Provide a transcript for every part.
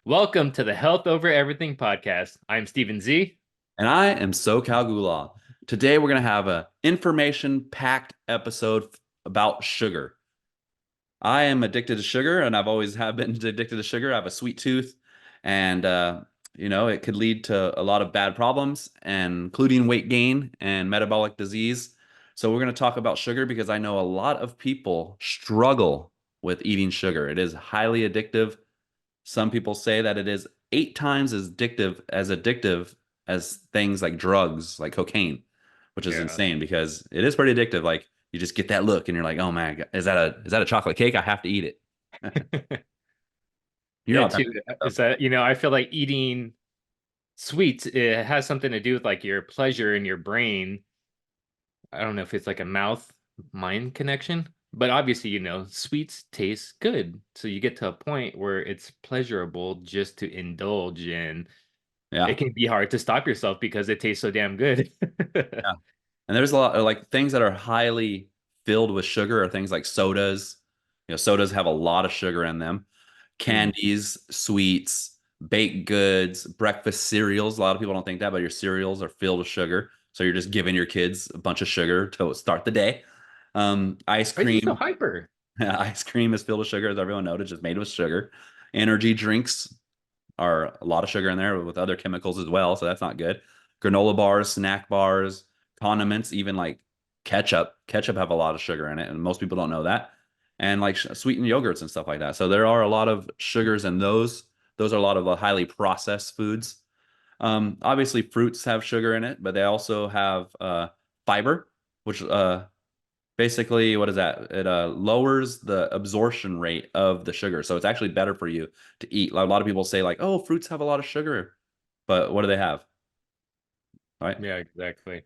Welcome to the Health Over Everything podcast. I'm Stephen Z. And I am SoCal Gula. Today we're going to have a information-packed episode about sugar. I am addicted to sugar, and I've always have been addicted to sugar. I have a sweet tooth, and it could lead to a lot of bad problems, and including weight gain and metabolic disease. So we're going to talk about sugar because I know a lot of people struggle with eating sugar. It is highly addictive. Some people say that it is 8 times as addictive as things like drugs, like cocaine, which is Yeah. insane because it is pretty addictive. Like you just get that look and you're like, oh man, is that a chocolate cake? I have to eat it. You're Yeah, not that too. stuff. Is that, I feel like eating sweets, it has something to do with like your pleasure in your brain. I don't know if it's like a mouth mind connection, but obviously, sweets taste good. So you get to a point where it's pleasurable just to indulge in. It Yeah. can be hard to stop yourself because it tastes so damn good. Yeah. And there's a lot of like things that are highly filled with sugar are things like sodas. Sodas have a lot of sugar in them. Mm. Candies, sweets, baked goods, breakfast cereals. A lot of people don't think that, but your cereals are filled with sugar. So you're just giving your kids a bunch of sugar to start the day. Ice Why is he so cream. hyper? Ice cream is filled with sugar, as everyone noted, just made with sugar. Energy drinks are a lot of sugar in there with other chemicals as well, so that's not good. Granola bars, snack bars, condiments, even like ketchup. Ketchup have a lot of sugar in it, and most people don't know that. And like sweetened yogurts and stuff like that. So there are a lot of sugars in those. Those are a lot of highly processed foods. Obviously, fruits have sugar in it, but they also have fiber, which basically, what is that? It lowers the absorption rate of the sugar. So it's actually better for you to eat. A lot of people say, like, oh, fruits have a lot of sugar. But what do they have? Right? Yeah, exactly.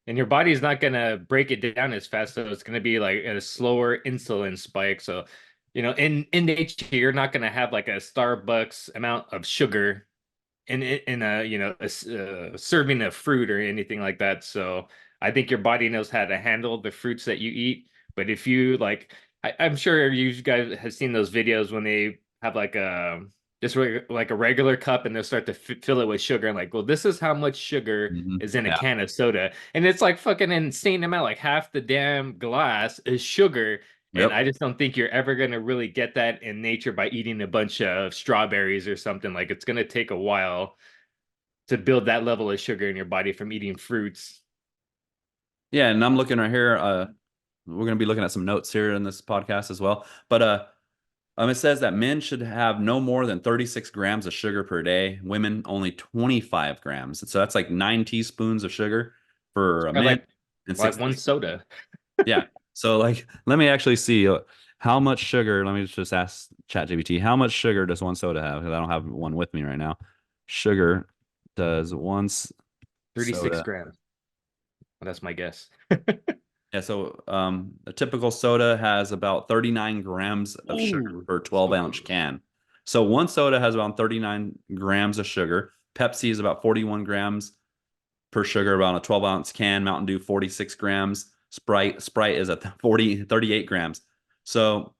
And your body's not gonna break it down as fast, so it's gonna be like a slower insulin spike. So, in nature, you're not gonna have like a Starbucks amount of sugar in a serving of fruit or anything like that. So I think your body knows how to handle the fruits that you eat. But if you like, I'm sure you guys have seen those videos when they have like like a regular cup and they'll start to fill it with sugar and like, well, this is how much sugar is in a Yeah. can of soda, and it's like fucking insane amount. Like half the damn glass is sugar. And Yep. I just don't think you're ever going to really get that in nature by eating a bunch of strawberries or something. Like it's going to take a while to build that level of sugar in your body from eating fruits. Yeah. And I'm looking right here. We're going to be looking at some notes here in this podcast as well. But it says that men should have no more than 36 grams of sugar per day, women only 25 grams. So that's like 9 teaspoons of sugar for a I man and like six one soda. Yeah. So like, let me actually see how much sugar. Let me just ask ChatGPT, how much sugar does one soda have? Because I don't have one with me right now. Sugar does soda. 36 grams. Well, that's my guess. Yeah. So a typical soda has about 39 grams of sugar Ooh. per 12-ounce can. So one soda has about 39 grams of sugar. Pepsi is about 41 grams per sugar, about a 12-ounce can. Mountain Dew, 46 grams. Sprite is at 38 grams. So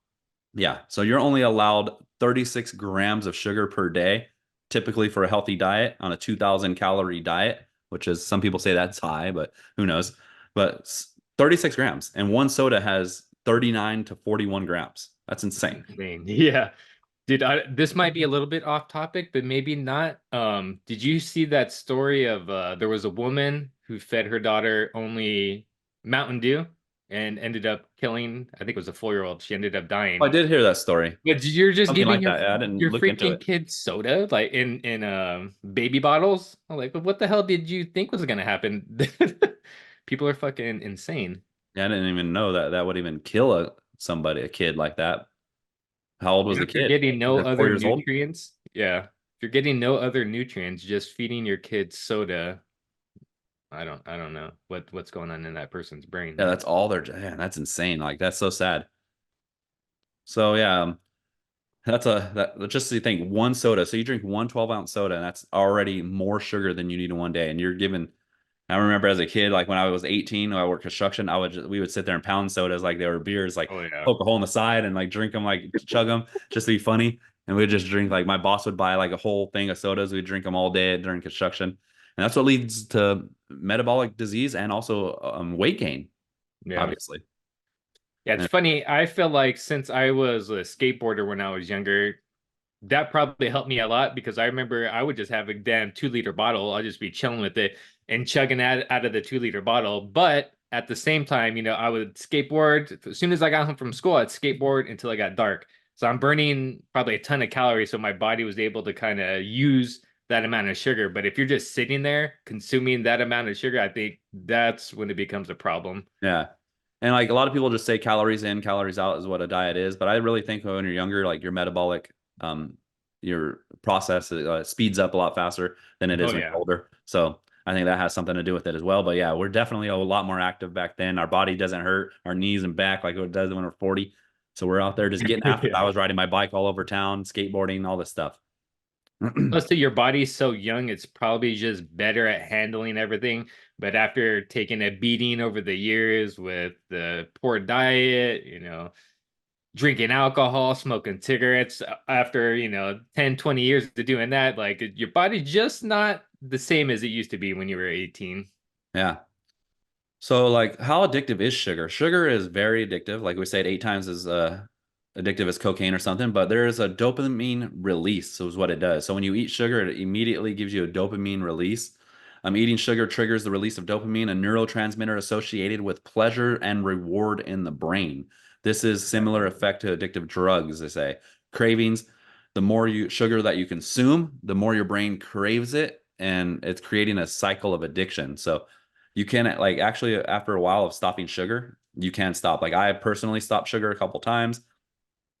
yeah, so you're only allowed 36 grams of sugar per day, typically for a healthy diet on a 2,000 calorie diet, which is some people say that's high, but who knows? But 36 grams, and one soda has 39 to 41 grams. That's insane. Insane. Yeah. Dude, this might be a little bit off topic, but maybe not. Did you see that story of there was a woman who fed her daughter only Mountain Dew and ended up killing, I think it was a 4-year-old. She ended up Oh, I dying. did hear that story. But you're just Something giving like your that. Yeah, I didn't your look into freaking it. kid soda like in baby bottles. I'm like, but what the hell did you think was gonna happen? People are fucking insane. Yeah, I didn't even know that that would even kill a kid like that. How old was the If you're kid? getting no Like four other years old? nutrients, yeah. If you're getting no other nutrients, just feeding your kids soda, I don't know what's going on in that person's brain, Yeah, man. that's all they're. Yeah, that's insane. Like that's so sad. So yeah, that just to think one soda. So you drink one 12-ounce soda, and that's already more sugar than you need in one day. And you're given. I remember as a kid, like when I was 18, when I worked construction, we would sit there and pound sodas like they were beers, like Oh yeah. poke a hole in the side and like drink them, like chug them, just to be funny. and we'd just drink like my boss would buy like a whole thing of sodas. We'd drink them all day during construction, and that's what leads to metabolic disease and also weight gain, Yeah. obviously. Yeah, it's And funny. I feel like since I was a skateboarder when I was younger, that probably helped me a lot because I remember I would just have a damn 2 liter bottle. I'll just be chilling with it and chugging out of the 2 liter bottle. But at the same time, I would skateboard. As soon as I got home from school, I'd skateboard until it got dark. So I'm burning probably a ton of calories. So my body was able to kind of use that amount of sugar. But if you're just sitting there consuming that amount of sugar, I think that's when it becomes a problem. yeah. And like a lot of people just say calories in, calories out is what a diet is, but I really think when you're younger, like um your process speeds up a lot faster than it Oh is when you're yeah. older. So I think that has something to do with it as well. But yeah, we're definitely a lot more active back then. Our body doesn't hurt our knees and back like it does when we're 40. So we're out there just getting after it. I Yeah. was riding my bike all over town, skateboarding, all this stuff. Plus, to your body's so young, it's probably just better at handling everything. But after taking a beating over the years with the poor diet, drinking alcohol, smoking cigarettes, after, 10, 20 years of doing that, like your body's just not the same as it used to be when you were 18. Yeah. So, like, how addictive is sugar? Sugar is very addictive. Like we said, 8 times as addictive as cocaine or something. But there is a dopamine release, so is what it does. So when you eat sugar, it immediately gives you a dopamine release. Eating sugar triggers the release of dopamine, a neurotransmitter associated with pleasure and reward in the brain. This is similar effect to addictive drugs, they say. Cravings, the more you sugar that you consume, the more your brain craves it, and it's creating a cycle of addiction. So you can like actually after a while of stopping sugar, you can stop. Like I personally stopped sugar a couple times,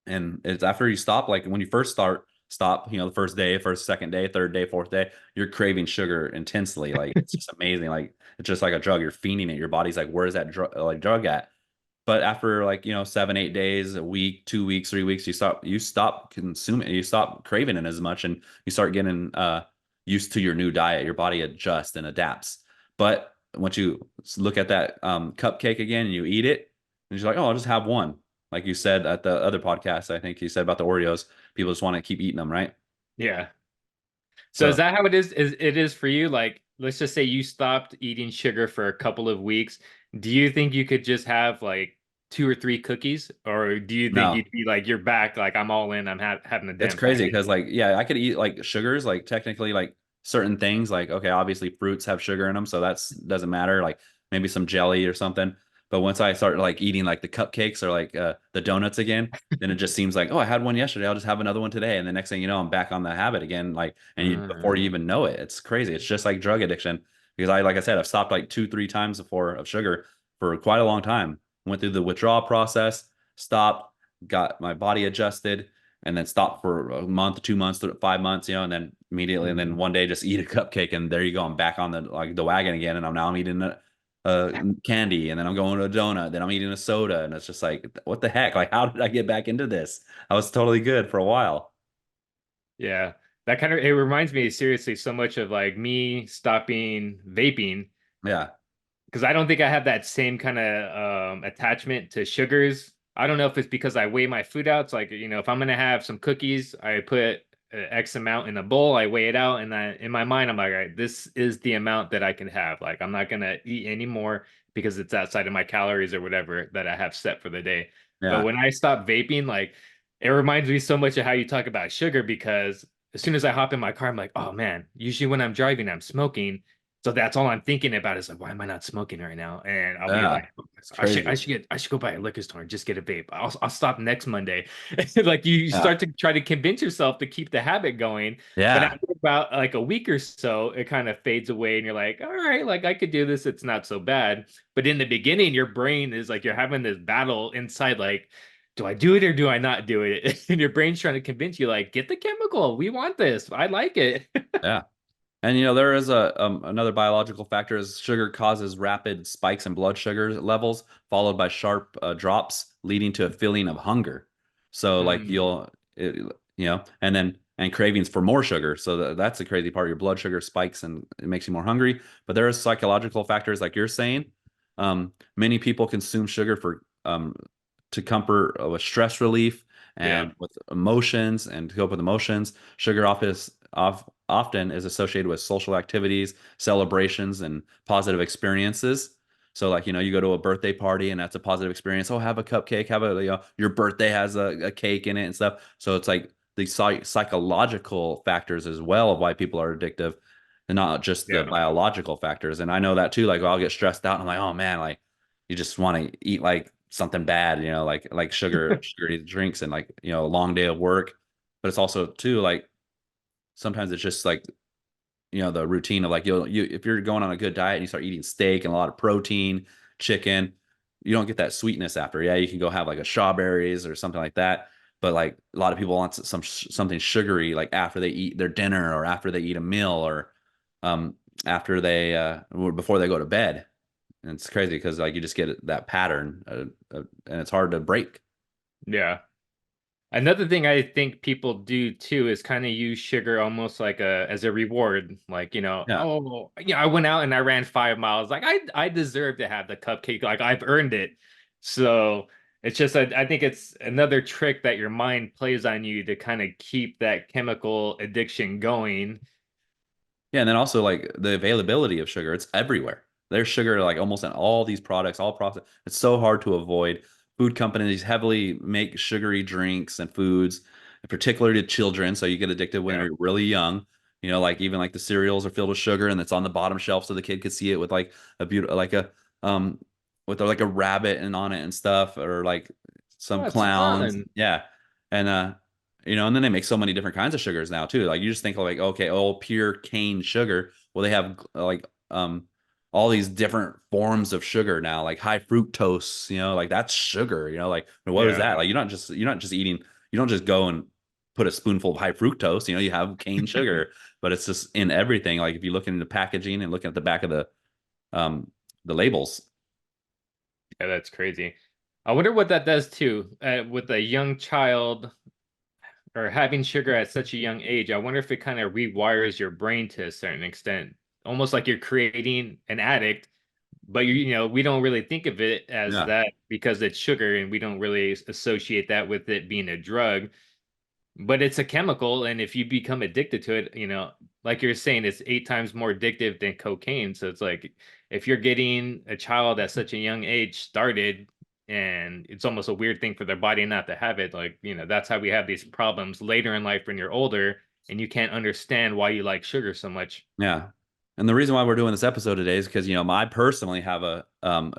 and it's after you stop, like when you first stop, the first day, first, second day, third day, fourth day, you're craving sugar intensely. Like it's just amazing. Like it's just like a drug. You're fiending it. Your body's like, where's that drug at? But after like 7 8 days, a week, 2 weeks, 3 weeks, you stop consuming, you stop craving it as much, and you start getting used to your new diet. Your body adjusts and adapts. But once you look at that cupcake again and you eat it, and you're like, oh, I'll just have one. Like you said at the other podcast, I think you said about the Oreos, people just want to keep eating them, right? Yeah. So is So that how it is for you? Like, let's just say you stopped eating sugar for a couple of weeks. Do you think you could just have like 2 or 3 cookies? Or do you think no, you'd be like, you're back, like I'm all in, I'm having a it's damn crazy package? because like yeah, I could eat like sugars, like technically like certain things, like okay, obviously fruits have sugar in them, so that's doesn't matter. Like maybe some jelly or something. But once I start like eating like the cupcakes or like the donuts again, then it just seems like, oh, I had one yesterday, I'll just have another one today, and the next thing you know, I'm back on the habit again. Like, and before you Uh, even know it, it's crazy. It's just like drug addiction because like I said, I've stopped like 2 3 times before of sugar for quite a long time. Went through the withdrawal process, stopped, got my body adjusted, and then stop for a month, 2 months, 5 months, and then immediately, and then mhm. one day just eat a cupcake, and there you go. I'm back on the wagon again, and I'm eating candy, and then I'm going to a donut, then I'm eating a soda, and it's just like, what the heck? Like, how did I get back into this? I was totally good for a while. Yeah. That kind of it reminds me seriously so much of like me stopping vaping Yeah, because I don't think I have that same kind of attachment to sugars. I don't know if it's because I weigh my food out. It's like, if I'm gonna have some cookies, I put X amount in a bowl, I weigh it out, and in my mind, I'm like, all right, this is the amount that I can have. Like, I'm not gonna eat any more because it's outside of my calories or whatever that I have set for the day. But yeah, when I stop vaping, like, it reminds me so much of how you talk about sugar because as soon as I hop in my car, I'm like, oh man, usually when I'm driving, I'm smoking. So that's all I'm thinking about is like, why am I not smoking right now? And I'll be yeah. like, It's I crazy. should go by a liquor store and just get a vape. I'll stop next Monday. Like you Yeah, start to try to convince yourself to keep the habit going, but yeah, after about like a week or so, it kind of fades away, and you're like, all right, like I could do this. It's not so bad. But in the beginning, your brain is like you're having this battle inside, like. Do I do it or do I not do it? And your brain's trying to convince you, like, get the chemical. We want this. I like it. yeah. And there is a another biological factor is sugar causes rapid spikes in blood sugar levels, followed by sharp drops, leading to a feeling of hunger. So like Mm, and cravings for more sugar. So that's the crazy part. Your blood sugar spikes and it makes you more hungry. But there are psychological factors like you're saying. Many people consume sugar for to comfort with stress relief Yeah. And with emotions and to cope with emotions, sugar often is associated with social activities, celebrations, and positive experiences. So, like, you go to a birthday party and that's a positive experience. Oh, have a cupcake, have your birthday has a cake in it and stuff. So it's like these psychological factors as well of why people are addictive and not just the Yeah. biological factors. And I know that too. Like, I'll get stressed out and I'm like, oh man, like you just want to eat like something bad, like sugary drinks and like, a long day of work. But it's also too like sometimes it's just like, the routine of like you if you're going on a good diet and you start eating steak and a lot of protein, chicken, you don't get that sweetness after. Yeah, you can go have like a strawberries or something like that. But like a lot of people want something sugary like after they eat their dinner or after they eat a meal or um after they or before they go to bed. And it's crazy because like you just get that pattern and it's hard to break. Yeah. Another thing I think people do too is kind of use sugar almost like a as a reward. Like, Yeah. oh, yeah, I went out and I ran 5 miles. Like I deserve to have the cupcake. Like I've earned it. So it's just I think it's another trick that your mind plays on you to kind of keep that chemical addiction going. Yeah, and then also like the availability of sugar, it's everywhere. There's sugar like almost in all these products, all processed. It's so hard to avoid. Food companies heavily make sugary drinks and foods, particularly to children. So you get addicted when Yeah. they're really young. Like even like the cereals are filled with sugar and it's on the bottom shelf so the kid could see it with like a beautiful like a um with like a rabbit and on it and stuff or like some That's clowns. fun. Yeah. And and then they make so many different kinds of sugars now too. Like you just think like, okay, oh, pure cane sugar. Well, they have like all these different forms of sugar now, like high fructose, like that's sugar, like what is Yeah. that? Like you're not just eating, you don't just go and put a spoonful of high fructose, you have cane sugar, but it's just in everything. Like if you look into the packaging and looking at the back of um the labels. Yeah, that's crazy. I wonder what that does too, with a young child or having sugar at such a young age. I wonder if it kind of rewires your brain to a certain extent, almost like you're creating an addict, but we don't really think of it as Yeah. that because it's sugar and we don't really associate that with it being a drug. But it's a chemical, and if you become addicted to it, like you're saying, it's 8 times more addictive than cocaine. So it's like if you're getting a child at such a young age started, and it's almost a weird thing for their body not to have it. Like, that's how we have these problems later in life when you're older and you can't understand why you like sugar so much. Yeah. And the reason why we're doing this episode today is because, I personally have a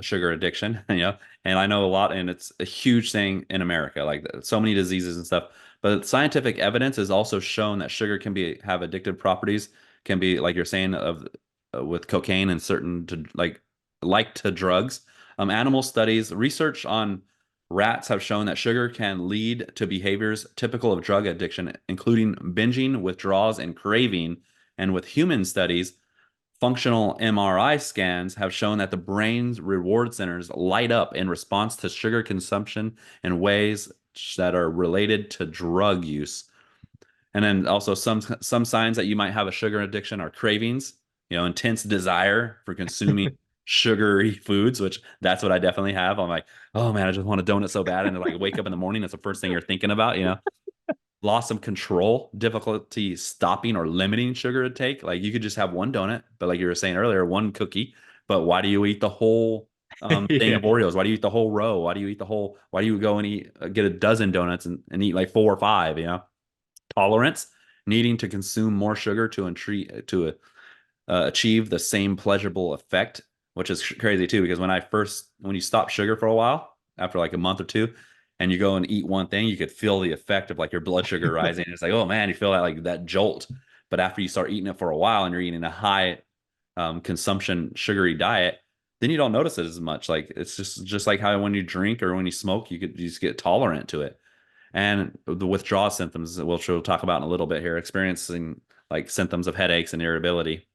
sugar addiction, and I know a lot, and it's a huge thing in America, like so many diseases and stuff. But scientific evidence has also shown that sugar can have addictive properties, can be like you're saying of with cocaine and certain to like to drugs. Animal studies, research on rats have shown that sugar can lead to behaviors typical of drug addiction, including binging, withdrawals, and craving. And with human studies, functional MRI scans have shown that the brain's reward centers light up in response to sugar consumption in ways that are related to drug use. And then also some signs that you might have a sugar addiction are cravings, intense desire for consuming sugary foods, which that's what I definitely have. I'm like, oh man, I just want a donut so bad. And like wake up in the morning, that's the first thing you're thinking about. Loss of control, difficulty stopping or limiting sugar intake. Like you could just have one donut, but like you were saying earlier, one cookie. But why do you eat the whole thing Yeah. of Oreos? Why do you eat the whole row? Why do you eat the whole? Why do you go and eat get a dozen donuts and eat like 4 or 5? Tolerance, needing to consume more sugar to achieve the same pleasurable effect, which is crazy too. Because when you stop sugar for a while, after like a month or two, and you go and eat one thing, you could feel the effect of like your blood sugar rising. It's like, oh man, you feel that like that jolt. But after you start eating it for a while and you're eating a high consumption sugary diet, then you don't notice it as much. Like it's just like how when you drink or when you smoke, you just get tolerant to it. And the withdrawal symptoms, which we'll talk about in a little bit here, experiencing like symptoms of headaches and irritability.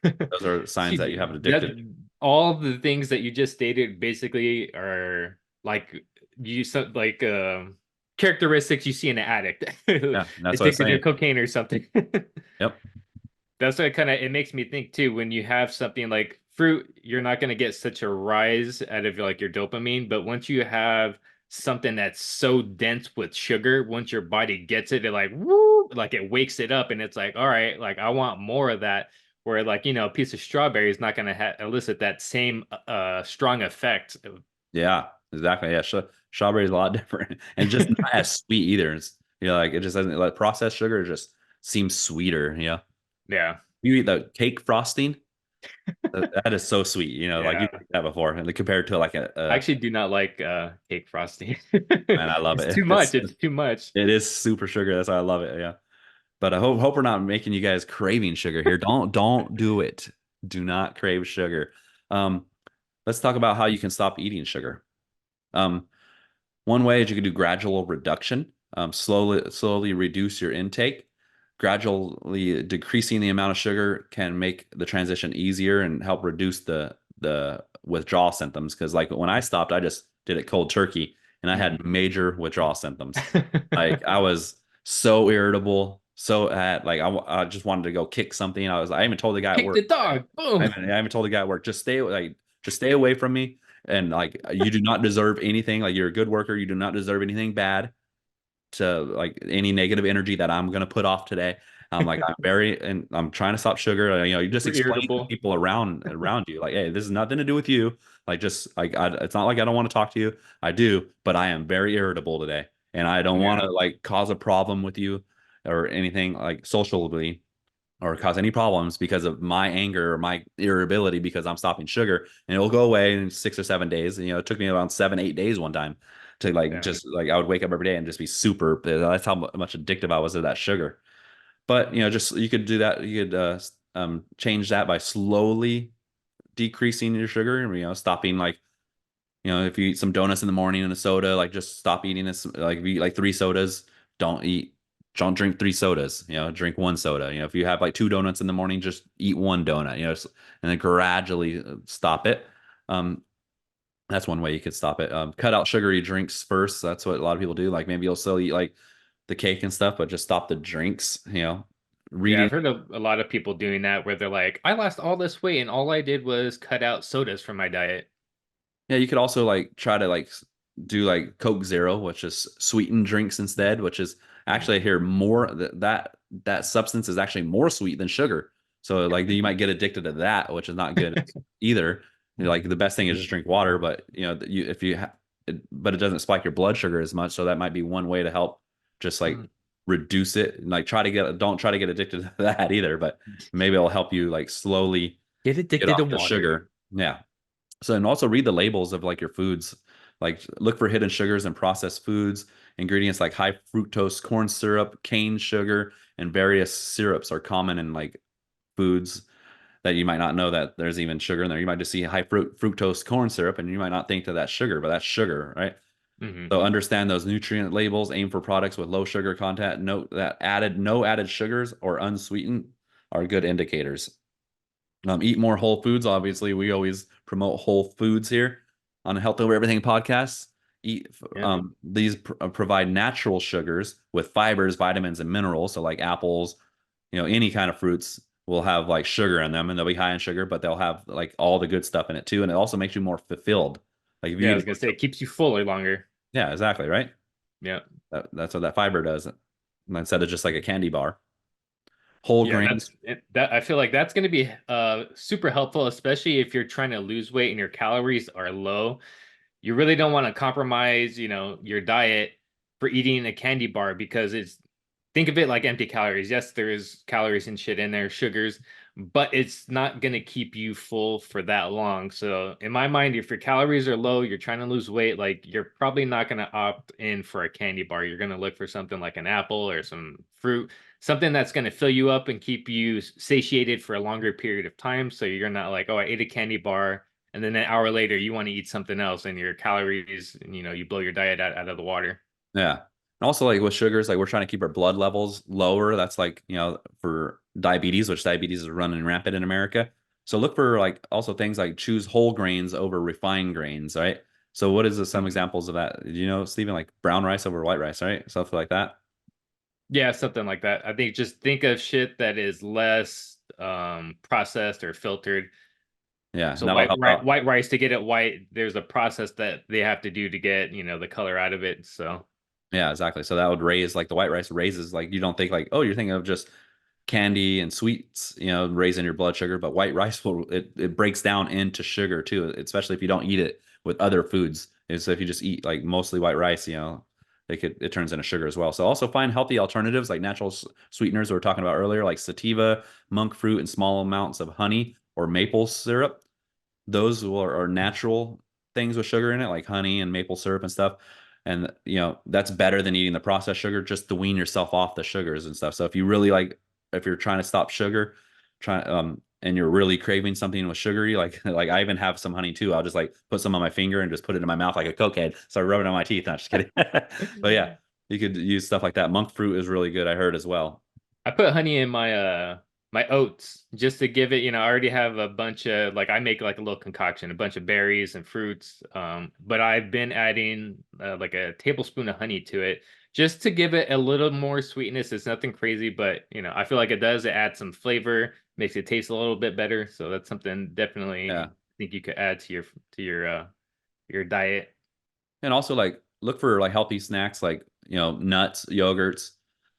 Those are signs that you have it That addicted. all the things that you just stated basically are like like characteristics you see in an addict Yeah, that's what I was addicted to saying. cocaine or something. Yep. That's what it makes me think too. When you have something like fruit, you're not going to get such a rise out of like your dopamine, but once you have something that's so dense with sugar. Once your body gets it, it like woo, like it wakes it up, and it's like, all right, like I want more of that. Where like a piece of strawberry is not going to elicit that same strong effect. Yeah, exactly. Yeah, strawberry is a lot different and just not as sweet either. It's, like it just doesn't like processed sugar just seems sweeter. Yeah, You eat the cake frosting, that is so sweet. Like yeah. you've eaten that before, and compared to like I actually do not like cake frosting. man, I love It's it. too much. It's too much. It is super sugar. That's why I love it. Yeah. But I hope we're not making you guys craving sugar here. Don't do it. Do not crave sugar. Um, let's talk about how you can stop eating sugar. Um, One way is you can do gradual reduction. Slowly reduce your intake. Gradually decreasing the amount of sugar can make the transition easier and help reduce the withdrawal symptoms. Because like when I stopped, I just did it cold turkey, and I had Mhm. major withdrawal symptoms. Like I was so irritable, so at like I just wanted to go kick something. I even told the guy at Kick the work. dog. I Boom. even, I even told the guy at work, just stay away from me. And like you do not deserve anything. Like you're a good worker. You do not deserve anything bad to like any negative energy that I'm gonna put off today. I'm like and I'm trying to stop sugar. You just Super explain to irritable. people around you, like, hey, this is nothing to do with you. Like just like it's not like I don't want to talk to you. I do, but I am very irritable today, and I don't want Yeah. to like cause a problem with you or anything like socially or cause any problems because of my anger or my irritability because I'm stopping sugar, and it'll go away in 6 or 7 days. It took me around 7, 8 days one time to like Yeah. just like I would wake up every day and just be super. That's how much addictive I was to that sugar. But just you could do that. You could change that by slowly decreasing your sugar and stopping like if you eat some donuts in the morning and a soda, like just stop eating this. Like if you eat like 3 sodas, don't eat, don't drink 3 sodas. Drink one soda. If you have like 2 donuts in the morning, just eat one donut. And then gradually stop it. Um, that's one way you could stop it. Cut out sugary drinks first. That's what a lot of people do. Like maybe you'll still eat like the cake and stuff, but just stop the drinks. Yeah, Reading. I've heard of a lot of people doing that where they're like, I lost all this weight and all I did was cut out sodas from my diet. Yeah, you could also like try to like do like Coke Zero, which is sweetened drinks instead, which is Mm. actually I hear more that substance is actually more sweet than sugar. So like you might get addicted to that, which is not good either. Like the best thing is just drink water, but you if you but it doesn't spike your blood sugar as much, so that might be one way to help just like Mm. reduce it and like don't try to get addicted to that either, but maybe it'll help you like slowly Get get addicted to off the water. sugar. Yeah. So, and also read the labels of like your foods. Like look for hidden sugars and processed foods. Ingredients like high fructose corn syrup, cane sugar, and various syrups are common in like foods that you might not know that there's even sugar in there. You might just see high fructose corn syrup and you might not think that that's sugar, but that's sugar, right? Hmm. So understand those nutrient labels, aim for products with low sugar content, note that no added sugars or unsweetened are good indicators. Eat more whole foods. Obviously, we always promote whole foods here on Health Over Everything podcast. Eat Yeah. these provide natural sugars with fibers, vitamins, and minerals. So like apples, any kind of fruits will have like sugar in them, and they'll be high in sugar, but they'll have like all the good stuff in it too, and it also makes you more fulfilled. Like if you Yeah, I eat was gonna say it keeps you fuller longer. yeah, exactly, right. Yeah. That's what that fiber does, instead of just like a candy bar. Whole Yeah, grains. that I feel like that's going to be super helpful, especially if you're trying to lose weight and your calories are low. You really don't want to compromise, your diet for eating a candy bar because think of it like empty calories. Yes, there is calories and shit in there, sugars, but it's not going to keep you full for that long. So, in my mind, if your calories are low, you're trying to lose weight, like you're probably not going to opt in for a candy bar. You're going to look for something like an apple or some fruit, something that's going to fill you up and keep you satiated for a longer period of time. So, you're not like, oh, I ate a candy bar. And then an hour later, you want to eat something else, and your calories, you blow your diet out of the water. Yeah. And also like with sugars, like we're trying to keep our blood levels lower. That's like, for diabetes, which diabetes is running rampant in America. So look for like also things like choose whole grains over refined grains, right? So what is some Mhm. examples of that? Stephen, like brown rice over white rice, right? Stuff like that. Yeah, something like that. I think just think of shit that is less processed or filtered. Yeah, So that'll help out. white rice to get it white, there's a process that they have to do to get, the color out of it. So Yeah, exactly. So that would raise like the white rice raises like you don't think like, oh, you're thinking of just candy and sweets, raising your blood sugar, but white rice will it breaks down into sugar too, especially if you don't eat it with other foods. And so if you just eat like mostly white rice, it turns into sugar as well. So also find healthy alternatives like natural sweeteners we were talking about earlier, like sativa, monk fruit, and small amounts of honey or maple syrup. Those are natural things with sugar in it, like honey and maple syrup and stuff. And that's better than eating the processed sugar, just to wean yourself off the sugars and stuff. So if you really like, if you're trying to stop sugar, and you're really craving something with sugary, like I even have some honey too. I'll just like put some on my finger and just put it in my mouth like a cokehead. Start rubbing it on my teeth. Not just kidding. But yeah, you could use stuff like that. Monk fruit is really good, I heard as well. I put honey in my oats just to give it, I already have a bunch of like I make like a little concoction, a bunch of berries and fruits. But I've been adding like a tablespoon of honey to it just to give it a little more sweetness. It's nothing crazy, but I feel like it does. It adds some flavor, makes it taste a little bit better. So that's something definitely Yeah. I think you could add to your diet. And also like look for like healthy snacks like nuts, yogurts,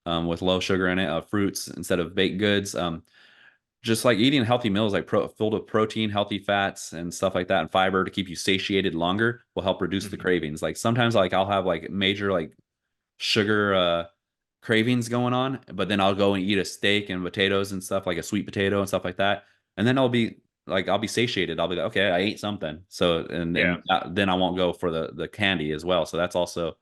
with low sugar in it, fruits instead of baked goods. Just like eating healthy meals like filled with protein, healthy fats, and stuff like that, and fiber to keep you satiated longer will help reduce the Mhm. cravings. Like sometimes like I'll have like major like sugar cravings going on, but then I'll go and eat a steak and potatoes and stuff like a sweet potato and stuff like that, and then I'll be satiated. I'll be like, okay, I ate something. So Yeah. then I won't go for the candy as well. So that's also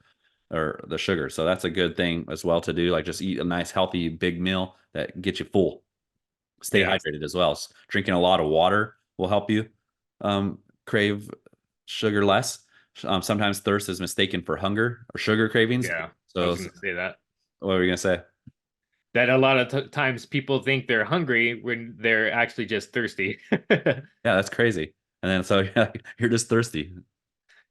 or the sugar. So that's a good thing as well to do. Like just eat a nice healthy big meal that gets you full. Stay Yeah. hydrated as well. Drinking a lot of water will help you crave sugar less. Sometimes thirst is mistaken for hunger or sugar cravings. Yeah. I So was gonna say that. what were you gonna say? That a lot of times people think they're hungry when they're actually just thirsty. Yeah, that's crazy. And then so yeah, you're just thirsty.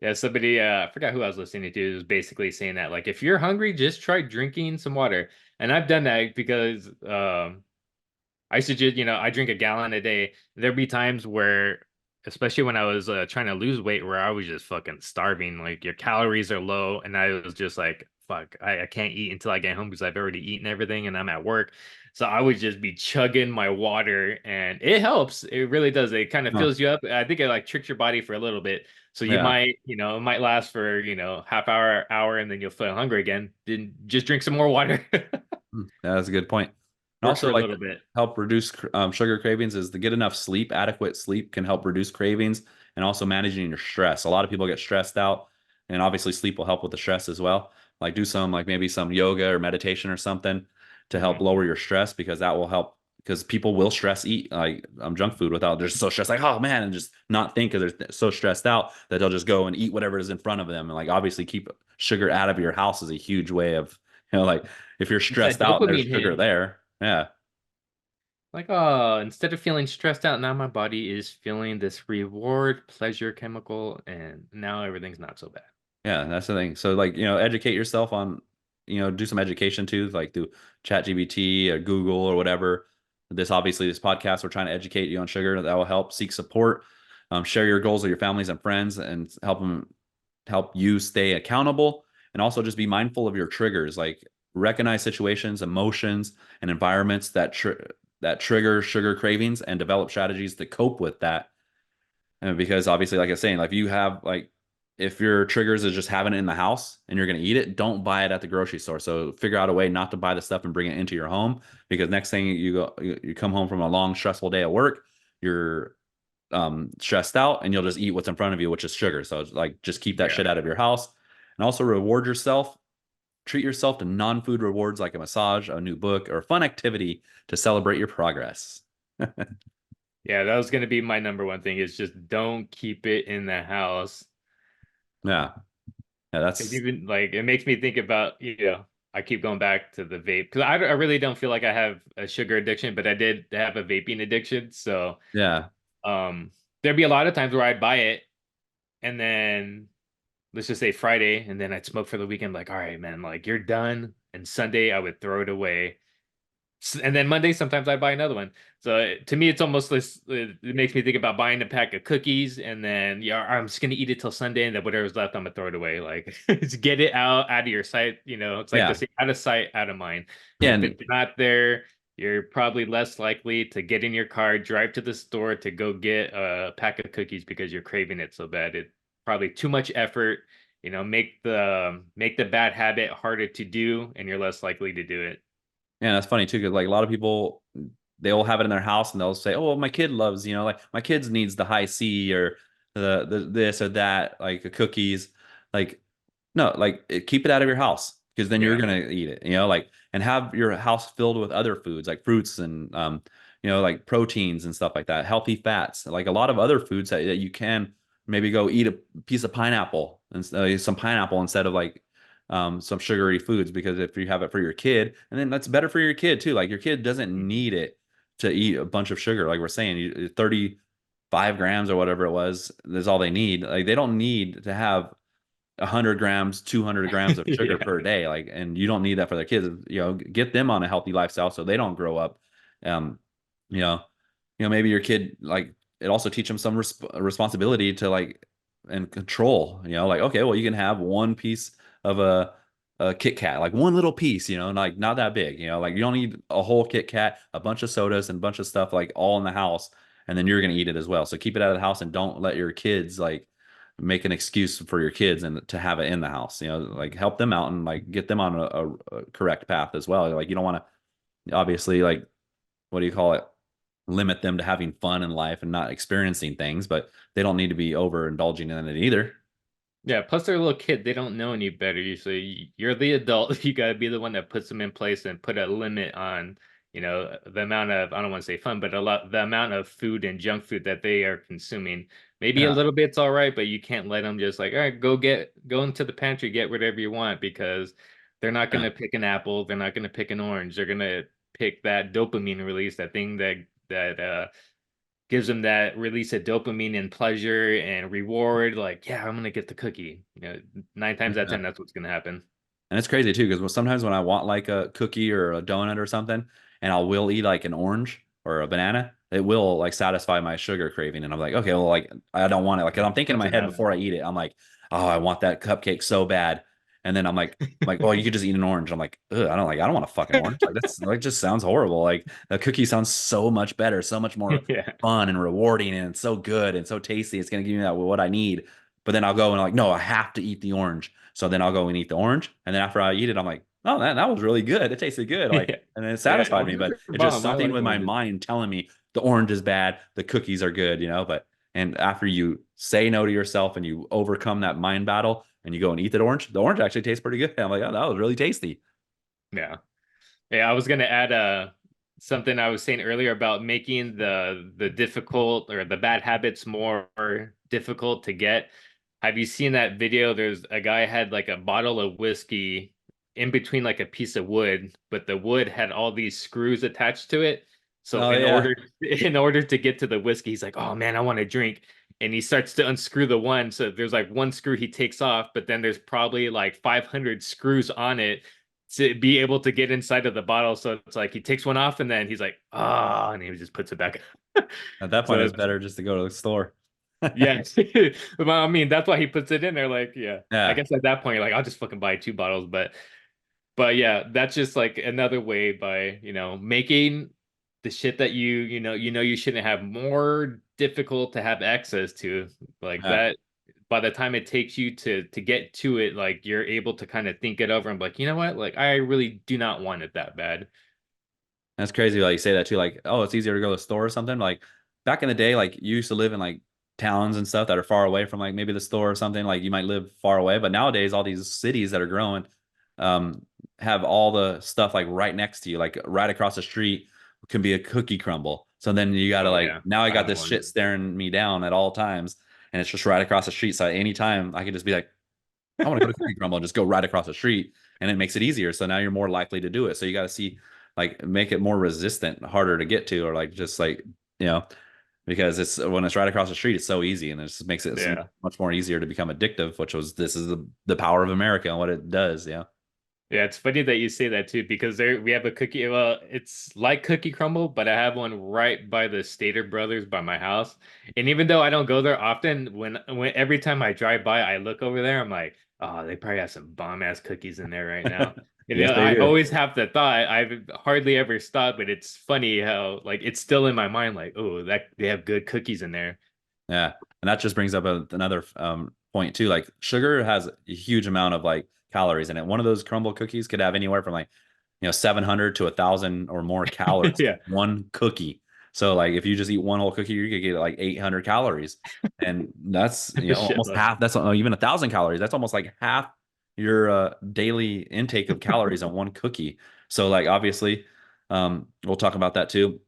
Yeah, somebody I forgot who I was listening to was basically saying that like if you're hungry, just try drinking some water. And I've done that because I used to just, I drink a gallon a day. There'd be times where, especially when I was trying to lose weight, where I was just fucking starving. Like your calories are low, and I was just like, fuck, I can't eat until I get home because I've already eaten everything and I'm at work. So I would just be chugging my water, and it helps. It really does. It kind of Huh. fills you up. I think it like tricks your body for a little bit. So you Yeah. might, it might last for, half hour, and then you'll feel hungry again. Then just drink some more water. That's a good point. And Works also, for a like little bit. help reduce sugar cravings is to get enough sleep. Adequate sleep can help reduce cravings and also managing your stress. A lot of people get stressed out, and obviously sleep will help with the stress as well. Like do some like maybe some yoga or meditation or something to help Mhm. lower your stress because that will help. Because people will stress eat like junk food without they're so stressed like oh man and just not think because they're so stressed out that they'll just go and eat whatever is in front of them and like obviously keep sugar out of your house is a huge way of like if you're It's that stressed out and there's dopamine sugar hit. there, yeah, Like, oh, instead of feeling stressed out, now my body is feeling this reward pleasure chemical, and now everything's not so bad. yeah, that's the thing. So like, educate yourself on, do some education too, like through ChatGPT or Google or whatever. This podcast, we're trying to educate you on sugar. That will help. Seek support. Share your goals with your families and friends and help you stay accountable. And also just be mindful of your triggers. Like recognize situations, emotions, and environments that trigger sugar cravings and develop strategies to cope with that. And because obviously, like I was saying, like you have like if your triggers is just having it in the house and you're gonna eat it, don't buy it at the grocery store. So figure out a way not to buy the stuff and bring it into your home because next thing you come home from a long stressful day at work, you're stressed out and you'll just eat what's in front of you, which is sugar. So it's like just keep that Yeah. shit out of your house and also reward yourself. Treat yourself to non-food rewards like a massage, a new book, or a fun activity to celebrate your progress. Yeah, that was gonna be my number one thing is just don't keep it in the house. Yeah. Yeah, Because that's even like it makes me think about, I keep going back to the vape because I really don't feel like I have a sugar addiction, but I did have a vaping addiction. So yeah. um there'd be a lot of times where I'd buy it and then let's just say Friday, and then I'd smoke for the weekend, like, all right, man, like you're done. And Sunday I would throw it away. And then Monday, sometimes I buy another one. So to me, it's almost this. It makes me think about buying a pack of cookies, and then yeah, I'm just gonna eat it till Sunday, and then whatever's left, I'm gonna throw it away. Like, just get it out of your sight. It's like the Yeah. same, out of sight, out of mind. Yeah. If And it's not there, you're probably less likely to get in your car, drive to the store to go get a pack of cookies because you're craving it so bad. It probably too much effort. Make the bad habit harder to do, and you're less likely to do it. Yeah, that's funny too, because like a lot of people, they'll have it in their house and they'll say, "Oh, well, my kid loves, like my kids needs the high C or the this or that, like the cookies." Like, no, like keep it out of your house because then you're Yeah. gonna eat it, like, and have your house filled with other foods like fruits and like proteins and stuff like that, healthy fats, like a lot of other foods that you can maybe go eat a piece of pineapple and some pineapple instead of like some sugary foods because if you have it for your kid, and then that's better for your kid too. Like your kid doesn't Mhm. need it to eat a bunch of sugar. Like we're saying, 35 grams or whatever it was, is all they need. Like they don't need to have 100 grams, 200 grams of sugar Yeah. per day. Like, and you don't need that for their kids. Get them on a healthy lifestyle so they don't grow up. Um, you know, maybe your kid like it also teach them some responsibility to like and control. Like okay, well you can have one piece of a Kit Kat, like one little piece. Like not that big. Like you don't need a whole Kit Kat, a bunch of sodas and a bunch of stuff like all in the house, and then you're gonna eat it as well. So keep it out of the house and don't let your kids like make an excuse for your kids and to have it in the house. Like help them out and like get them on a correct path as well. Like you don't want to obviously like what do you call it? Limit them to having fun in life and not experiencing things, but they don't need to be overindulging in it either. Yeah, plus they're a little kid. They don't know any better usually. You're the adult. You got to be the one that puts them in place and put a limit on, the amount of, I don't want to say fun, but the amount of food and junk food that they are consuming. Maybe a Yeah. little bit's all right, but you can't let them just like, all right, go into the pantry, get whatever you want because they're not going Yeah. to pick an apple. They're not going to pick an orange. They're going to pick that dopamine release, that thing that gives them that release of dopamine and pleasure and reward. Like, yeah, I'm gonna get the cookie. 9 times out of Yeah. 10, that's what's gonna happen. And it's crazy too, because sometimes when I want like a cookie or a donut or something, and I will eat like an orange or a banana, it will like satisfy my sugar craving. And I'm like, okay, well, like I don't want it. Like I'm thinking in That's my head enough. before I eat it, I'm like, oh, I want that cupcake so bad. And then I'm like, oh, you could just eat an orange. I'm like, ugh, I don't want a fucking orange. Like that's like just sounds horrible. Like a cookie sounds so much better, so much more Yeah. fun and rewarding, and it's so good and so tasty. It's gonna give me that what I need. But then I'll go and like, no, I have to eat the orange. So then I'll go and eat the orange. And then after I eat it, I'm like, oh, that was really good. It tasted good. Like, Yeah. and then it Yeah. satisfied me. Oranges But are it's just bomb. I something like with my oranges. mind telling me the orange is bad, the cookies are good. And after you say no to yourself and you overcome that mind battle and you go and eat the orange actually tastes pretty good. I'm like, oh, that was really tasty. Yeah. Yeah, I was gonna add something I was saying earlier about making the difficult or the bad habits more difficult to get. Have you seen that video? There's a guy had like a bottle of whiskey in between like a piece of wood, but the wood had all these screws attached to it. So Oh in yeah. order in order to get to the whiskey, he's like, "Oh man, I want to drink." And he starts to unscrew the one. So there's like one screw he takes off, but then there's probably like 500 screws on it to be able to get inside of the bottle. So it's like he takes one off and then he's like, ah, and he just puts it back. At that point, So it's better just to go to the store. yeah. Well, I mean, that's why he puts it in there. Like, yeah. I Yeah. guess at that point you're like, I'll just fucking buy two bottles. But yeah, that's just like another way by, making the shit that you shouldn't have more difficult to have access to. Like Yeah. that by the time it takes you to get to it, like you're able to kind of think it over and be like, you know what? Like I really do not want it that bad. That's crazy. Like you say that too. Like, oh, it's easier to go to the store or something. Like back in the day, like you used to live in like towns and stuff that are far away from like maybe the store or something. Like you might live far away, but nowadays all these cities that are growing um, have all the stuff like right next to you, like right across the street can be a cookie crumble. So then you got to Oh like yeah. now I I got don't this want shit it. staring me down at all times, and it's just right across the street. So anytime I can just be like, I want to go to Cookie Crumble and just go right across the street, and it makes it easier. So now you're more likely to do it. So you got to see, like, make it more resistant, harder to get to, or like just like you know, because it's when it's right across the street, it's so easy, and it just makes it so Yeah. much more easier to become addictive. Which was this is the power of America and what it does. Yeah, Yeah, it's funny that you say that too, because there we have a cookie. Well, it's like cookie crumble, but I have one right by the Stater Brothers by my house. And even though I don't go there often, when every time I drive by, I look over there, I'm like, oh, they probably have some bomb ass cookies in there right now. You Yes, know, they I do. always have the thought. I've hardly ever stopped, but it's funny how like it's still in my mind, like, oh, that they have good cookies in there. Yeah. And that just brings up another point too. Like sugar has a huge amount of like calories in it. One of those crumble cookies could have anywhere from like, 700 to 1,000 or more calories. Yeah, One cookie. So like if you just eat one whole cookie, you could get like 800 calories. And that's, that's a almost shitload. half. That's even 1,000 calories. That's almost like half your daily intake of calories on one cookie. So like obviously, we'll talk about that too.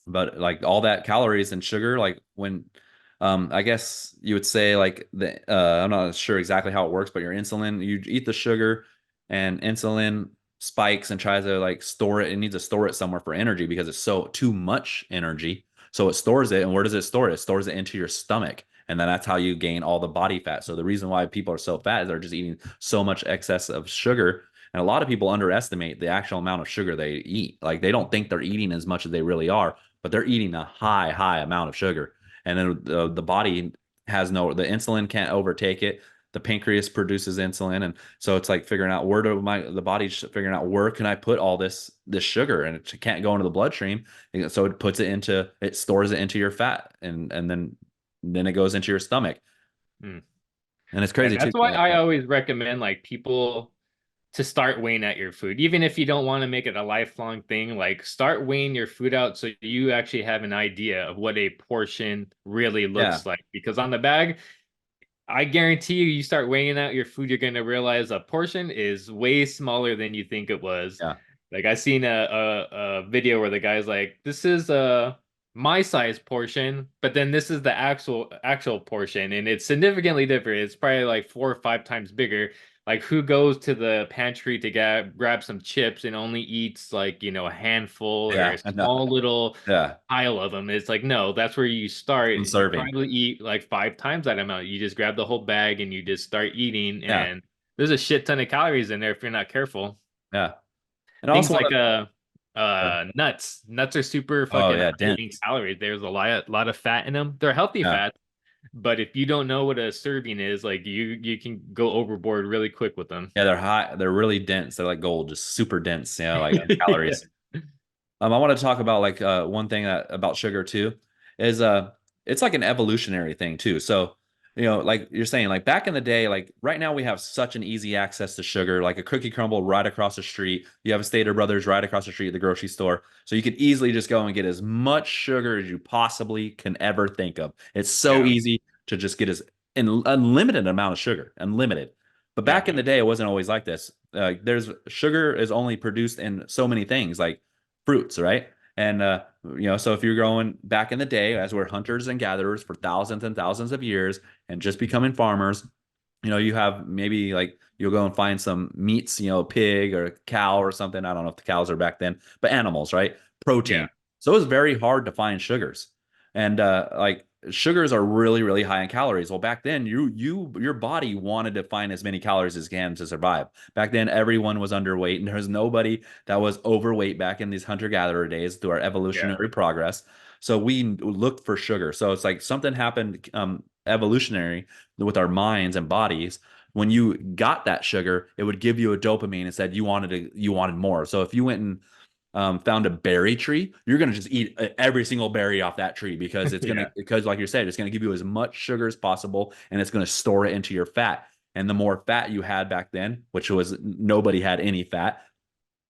But like all that calories and sugar, like when I guess you would say like I'm not sure exactly how it works, but your insulin, you eat the sugar and insulin spikes and tries to like store it. It needs to store it somewhere for energy because it's so too much energy. So it stores it. And where does it store it? It stores it into your stomach. And then that's how you gain all the body fat. So the reason why people are so fat is they're just eating so much excess of sugar. And a lot of people underestimate the actual amount of sugar they eat. Like they don't think they're eating as much as they really are, but they're eating a high amount of sugar. And then the body has the insulin can't overtake it. The pancreas produces insulin, and so it's like figuring out the body's figuring out where can I put all this sugar, and it can't go into the bloodstream, so it stores it into your fat, and then it goes into your stomach, Hmm. and it's Yeah, crazy too. that's why I always recommend like people to start weighing out your food, even if you don't want to make it a lifelong thing. Like start weighing your food out so you actually have an idea of what a portion really Yeah, looks like. Because on the bag, I guarantee you, you start weighing out your food, you're going to realize a portion is way smaller than you think it was. yeah, Like I seen a video where the guy's like, "This is my size portion, but then this is the actual portion, and it's significantly different. It's probably like 4 or 5 times bigger. Like who goes to the pantry to grab some chips and only eats like, a handful or yeah, a I know. small little Yeah, pile of them. It's like, no, that's where you start. You conserving. probably eat like 5 times that amount. You just grab the whole bag and you just start eating, Yeah, and there's a shit ton of calories in there if you're not careful. yeah, and I Things also like want nuts. Nuts are super oh fucking yeah, high dense. in calories. There's a lot of fat in them. They're healthy Yeah. fat, but if you don't know what a serving is, like you can go overboard really quick with them. Yeah, they're high. They're really dense. They're like gold, just super dense, like in Yeah. calories. I want to talk about like one thing about sugar too is it's like an evolutionary thing too. So, like you're saying, like back in the day, like right now we have such an easy access to sugar, like a cookie crumble right across the street. You have a Stater Brothers right across the street at the grocery store. So you could easily just go and get as much sugar as you possibly can ever think of. It's so Yeah. easy to just get as an unlimited amount of sugar, unlimited. But Yeah. back in the day, it wasn't always like this. There's sugar is only produced in so many things, like fruits, right? And so if you're going back in the day, as we're hunters and gatherers for thousands and thousands of years, and just becoming farmers, you have maybe like you'll go and find some meats, a pig or a cow or something. I don't know if the cows are back then, but animals, right? Yeah. Protein. So it was very hard to find sugars, and like sugars are really really high in calories. Well, back then your body wanted to find as many calories as can to survive. Back then everyone was underweight, and there was nobody that was overweight back in these hunter gatherer days through our Yeah. evolutionary progress. So we looked for sugar. So it's like something happened evolutionary with our minds and bodies. When you got that sugar, it would give you a dopamine and said you wanted more. So if you went and found a berry tree, you're gonna just eat every single berry off that tree Yeah. because like you said, it's gonna give you as much sugar as possible, and it's gonna store it into your fat. And the more fat you had back then, which was nobody had any fat,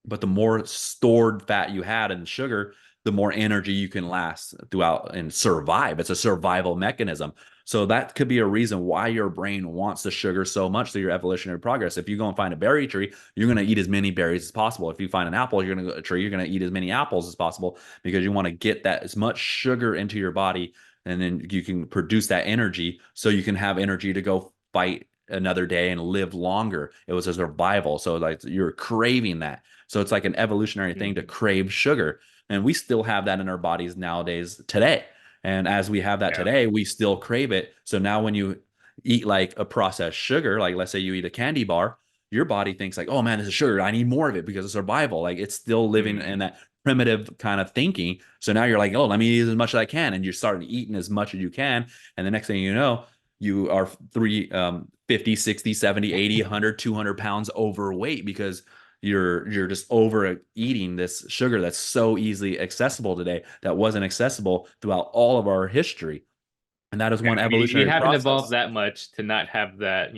but the more stored fat you had in sugar, the more energy you can last throughout and survive. It's a survival mechanism. So that could be a reason why your brain wants the sugar so much through your evolutionary progress. If you go and find a berry tree, you're going to eat as many berries as possible. If you find an apple, you're going to go a tree, you're going to eat as many apples as possible because you want to get that as much sugar into your body, and then you can produce that energy so you can have energy to go fight another day and live longer. It was a survival. So like you're craving that. So it's like an evolutionary thing to Mhm. crave sugar. And we still have that in our bodies nowadays today. And as we have that Yeah. today, we still crave it. So now when you eat like a processed sugar, like let's say you eat a candy bar, your body thinks like, oh man, this is sugar. I need more of it because of survival. Like it's still living in Mm. that primitive kind of thinking. So now you're like, oh, let me eat as much as I can. And you're starting eating as much as you can. And the next thing you know, you are 50, 60, 70, 80, 100, 200 pounds overweight because you're just overeating this sugar that's so easily accessible today that wasn't accessible throughout all of our history. And that is Yeah, one we evolutionary haven't evolved process. that much to not have that,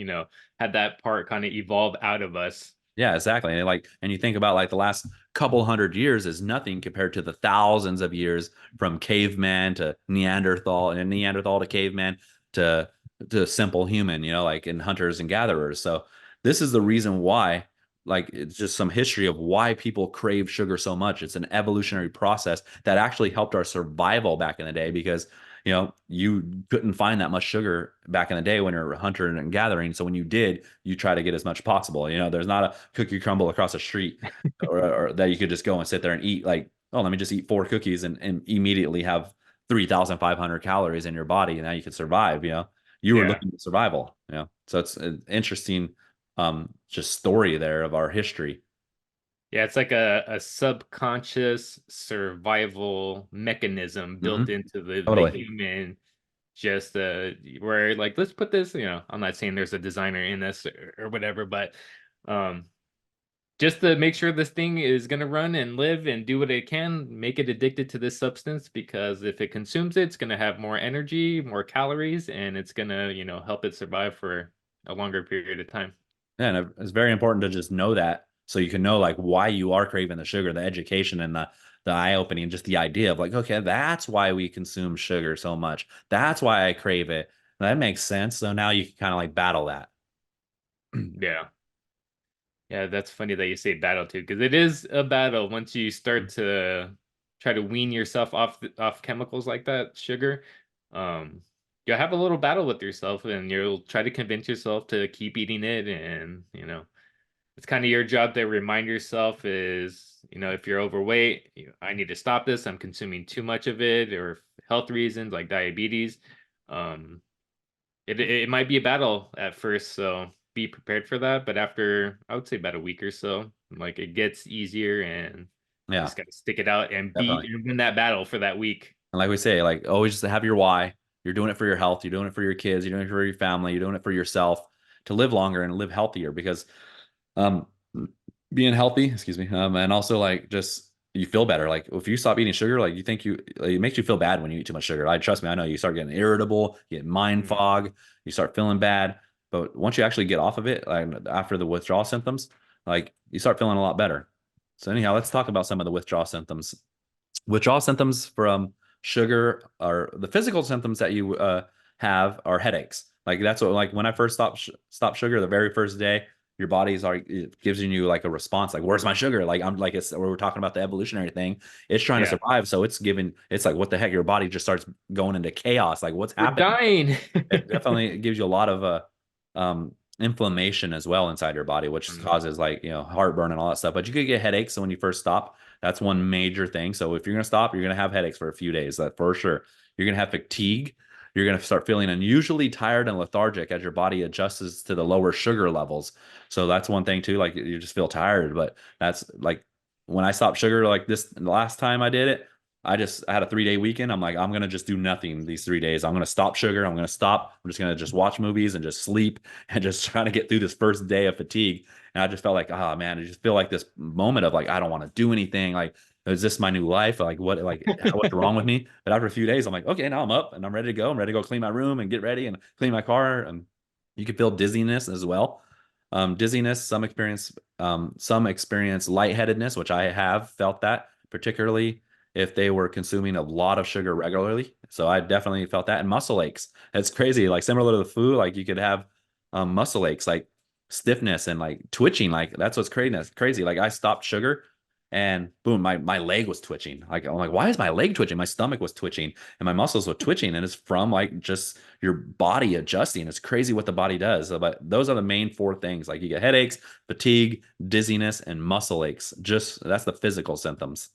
had that part kind of evolve out of us. Yeah, exactly. And like, and you think about like the last couple hundred years is nothing compared to the thousands of years from caveman to Neanderthal and Neanderthal to caveman to simple human, like in hunters and gatherers. So this is the reason why, like, it's just some history of why people crave sugar so much. It's an evolutionary process that actually helped our survival back in the day because you couldn't find that much sugar back in the day when you're hunting and gathering. So when you did, you try to get as much possible. There's not a cookie crumble across the street or that you could just go and sit there and eat like, oh, let me just eat 4 cookies and immediately have 3,500 calories in your body. And now you can survive, you were Yeah. looking at survival, so it's an interesting just story there of our history. Yeah, it's like a subconscious survival mechanism built Hmm. into the Totally. human, just where like let's put this, I'm not saying there's a designer in this or whatever, but um just to make sure this thing is gonna run and live and do what it can, make it addicted to this substance because if it consumes it, it's gonna have more energy, more calories, and it's gonna, help it survive for a longer period of time. Yeah, and it's very important to just know that so you can know like why you are craving the sugar, the education and the eye opening, just the idea of like, okay, that's why we consume sugar so much. That's why I crave it. That makes sense. So now you can kind of like battle that. Yeah. Yeah, that's funny that you say battle too, because it is a battle once you start to try to wean yourself off chemicals like that, sugar. Um, you'll have a little battle with yourself, and you'll try to convince yourself to keep eating it, and it's kind of your job to remind yourself is, if you're overweight, I need to stop this. I'm consuming too much of it, or health reasons like diabetes. Um, it might be a battle at first, so be prepared for that. But after, I would say about a week or so, like it gets easier, and you Yeah, just gotta stick it out and beat definitely. and win that battle for that week. And like we say, like always just have your why. You're doing it for your health. You're doing it for your kids. You're doing it for your family. You're doing it for yourself to live longer and live healthier because um being healthy, excuse me, and also like just you feel better. Like if you stop eating sugar, like you think like, it makes you feel bad when you eat too much sugar. I trust me, I know you start getting irritable, you get mind Mm. fog, you start feeling bad. But once you actually get off of it, like after the withdrawal symptoms, like you start feeling a lot better. So anyhow, let's talk about some of the withdrawal symptoms. Withdrawal symptoms from sugar are the physical symptoms that you have are headaches. Like that's what like when I first stopped sugar the very first day, your body's like it gives you like a response like where's my sugar? Like I'm like it's we're talking about the evolutionary thing. It's trying to Yeah, survive, so it's like what the heck? Your body just starts going into chaos. Like what's we're happening? dying. It definitely gives you a lot of inflammation as well inside your body, which Mm. causes like heartburn and all that stuff. But you could get headaches. So when you first stop, that's one major thing. So if you're gonna stop, you're gonna have headaches for a few days. That for sure. You're gonna have fatigue. You're gonna start feeling unusually tired and lethargic as your body adjusts to the lower sugar levels. So that's one thing too. Like you just feel tired. But that's like when I stopped sugar, like this the last time I did it. I had a 3 day weekend. I'm like, I'm gonna just do nothing these 3 days. I'm gonna stop sugar. I'm gonna stop. I'm just gonna just watch movies and just sleep and just trying to get through this first day of fatigue. And I just felt like, oh man, I just feel like this moment of like, I don't want to do anything. Like, is this my new life? What's wrong with me? But after a few days, I'm like, okay, now I'm up and I'm ready to go. I'm ready to go clean my room and get ready and clean my car. And you can feel dizziness as well. Dizziness, some experience lightheadedness, which I have felt that particularly if they were consuming a lot of sugar regularly. So I definitely felt that. And muscle aches. It's crazy. Like similar to the flu, like you could have muscle aches, like stiffness and like twitching. Like that's what's crazy. That's crazy. Like I stopped sugar and boom, my leg was twitching. Like I'm like, why is my leg twitching? My stomach was twitching and my muscles were twitching. And it's from like just your body adjusting. It's crazy what the body does. But those are the main four things. Like you get headaches, fatigue, dizziness, and muscle aches. Just that's the physical symptoms.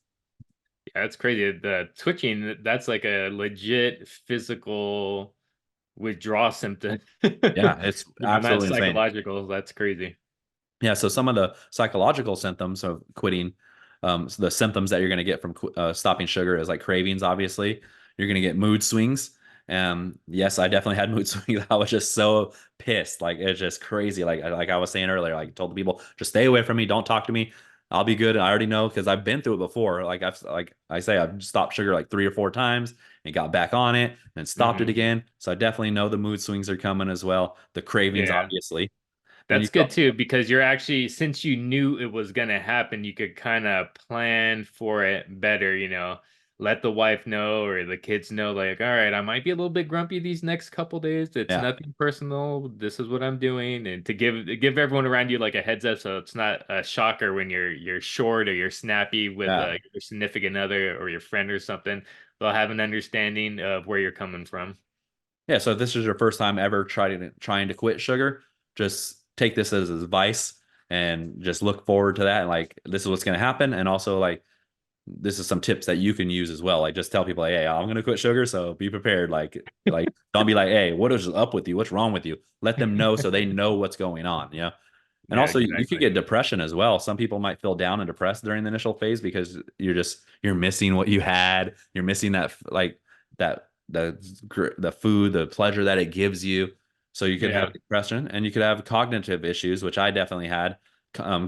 Yeah, that's crazy. The twitching, that's like a legit physical withdrawal symptom. Yeah, it's Not absolutely insane. psychological. That's crazy. Yeah, so some of the psychological symptoms of quitting, so the symptoms that you're going to get from stopping sugar is like cravings, obviously. You're going to get mood swings. Yes, I definitely had mood swings. I was just so pissed. Like it's just crazy. Like I was saying earlier, like told the people, just stay away from me. Don't talk to me. I'll be good. I already know because I've been through it before. Like I say, I've stopped sugar like 3 or 4 times and got back on it and stopped it Hmm. again. So I definitely know the mood swings are coming as well. The cravings, Yeah. obviously. And you That's good too, because you're actually, since you knew it was gonna happen, you could kind of plan for it better, let the wife know or the kids know, like, all right, I might be a little bit grumpy these next couple days. It's yeah. nothing personal. This is what I'm doing, and to give everyone around you like a heads up, so it's not a shocker when you're short or you're snappy with Yeah. your significant other or your friend or something. They'll have an understanding of where you're coming from. Yeah, so if this is your first time ever trying to quit sugar, just take this as advice and just look forward to that. And like this is what's going to happen. And also like this is some tips that you can use as well. Like just tell people, like, hey, I'm going to quit sugar, so be prepared. Like don't be like, hey, what is up with you? What's wrong with you? Let them know so they know what's going on. And Yeah, also you could exactly. get depression as well. Some people might feel down and depressed during the initial phase because you're missing what you had. You're missing that like that the food, the pleasure that it gives you. So you could Yeah. have depression and you could have cognitive issues, which I definitely had.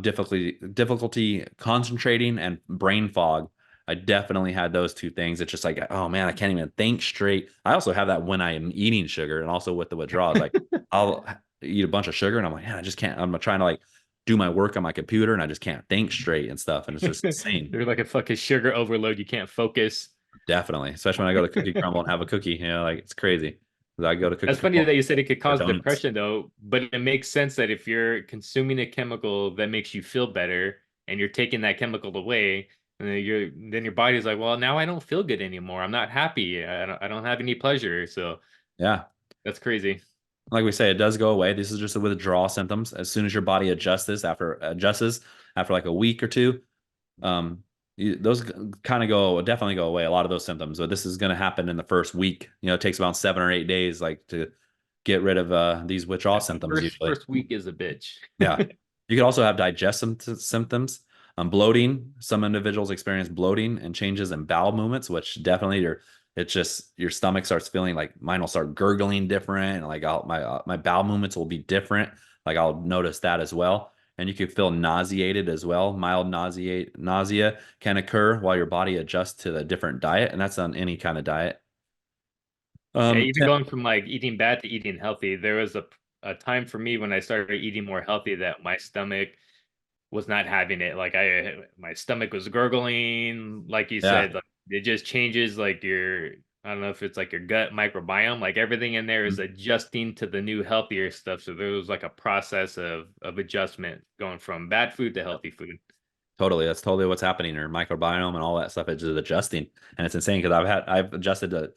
Difficulty concentrating and brain fog. I definitely had those two things. It's just like, oh man, I can't even think straight. I also have that when I am eating sugar and also with the withdrawals. Like I'll eat a bunch of sugar and I'm like, man, I just can't. I'm trying to like do my work on my computer and I just can't think straight and stuff. And it's just insane. They're like a fucking sugar overload. You can't focus. Definitely. Especially when I go to Cookie Crumble and have a cookie, like it's crazy. 'Cause I go to Cookie That's funny Crumble that you said it could or cause donuts. depression, though, but it makes sense that if you're consuming a chemical that makes you feel better and you're taking that chemical away, and then your body's like, well, now I don't feel good anymore. I'm not happy. I don't have any pleasure. So Yeah. that's crazy. Like we say, it does go away. This is just the withdrawal symptoms. As soon as your body adjusts after like a week or two, um, those kind of definitely go away. A lot of those symptoms, but this is going to happen in the first week. It takes about 7 or 8 days, like to get rid of these withdrawal Yeah, symptoms first usually. first week is a bitch. Yeah. You could also have digestive symptoms, bloating. Some individuals experience bloating and changes in bowel movements, which definitely it's just your stomach starts feeling like mine will start gurgling different. Like my bowel movements will be different. Like I'll notice that as well. And you could feel nauseated as well. Mild nausea can occur while your body adjusts to the different diet, and that's on any kind of diet. Yeah, even Temp, going from like eating bad to eating healthy, there was a time for me when I started eating more healthy that my stomach was not having it. Like my stomach was gurgling, like you yeah. said, like it just changes like I don't know if it's like your gut microbiome, like everything in there is adjusting to the new healthier stuff. So there was like a process of adjustment going from bad food to healthy food. Totally. That's totally what's happening. Your microbiome and all that stuff is just adjusting. And it's insane because I've adjusted to a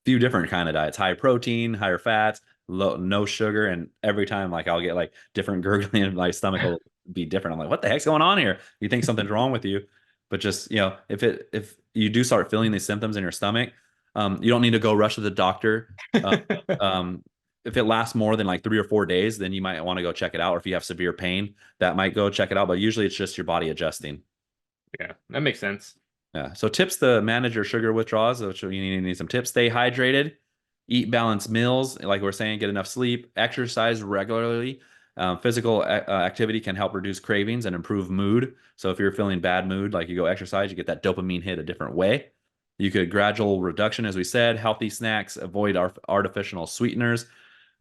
few different kind of diets, high protein, higher fats, no sugar. And every time like I'll get like different gurgling and my stomach will be different. I'm like, what the heck's going on here? You think something's wrong with you. But just, if you do start feeling these symptoms in your stomach, you don't need to go rush to the doctor. Uh, um, if it lasts more than like 3 or 4 days, then you might want to go check it out. Or if you have severe pain, that might go check it out. But usually it's just your body adjusting. Yeah, that makes sense. Yeah. So tips to manage your sugar withdrawals, which you need some tips. Stay hydrated, eat balanced meals, like we're saying, get enough sleep, exercise regularly. Physical activity can help reduce cravings and improve mood. So if you're feeling bad mood, like you go exercise, you get that dopamine hit a different way. You could gradual reduction, as we said, healthy snacks, avoid artificial sweeteners.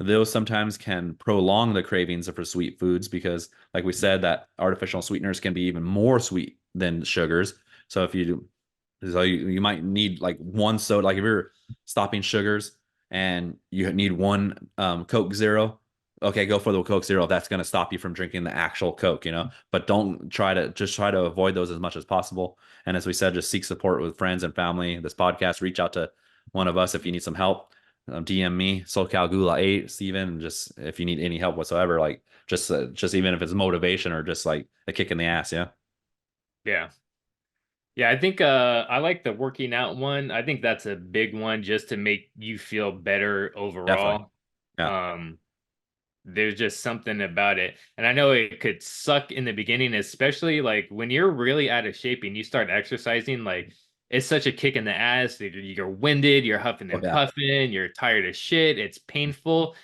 Those sometimes can prolong the cravings for sweet foods because, like we said, that artificial sweeteners can be even more sweet than sugars. So you might need like one soda, like if you're stopping sugars and you need one Coke Zero, okay, go for the Coke Zero. That's going to stop you from drinking the actual Coke. But don't try to avoid those as much as possible. And as we said, just seek support with friends and family. This podcast, reach out to one of us if you need some help. DM me, SoCal Gula 8, Steven, just if you need any help whatsoever, like just even if it's motivation or just like a kick in the ass, yeah. Yeah. Yeah, I think I like the working out one. I think that's a big one just to make you feel better Definitely. overall. Yeah. Um there's just something about it. And I know it could suck in the beginning, especially like when you're really out of shape and you start exercising, like it's such a kick in the ass. You're winded, you're huffing Oh and yeah. puffing, you're tired of shit, it's painful.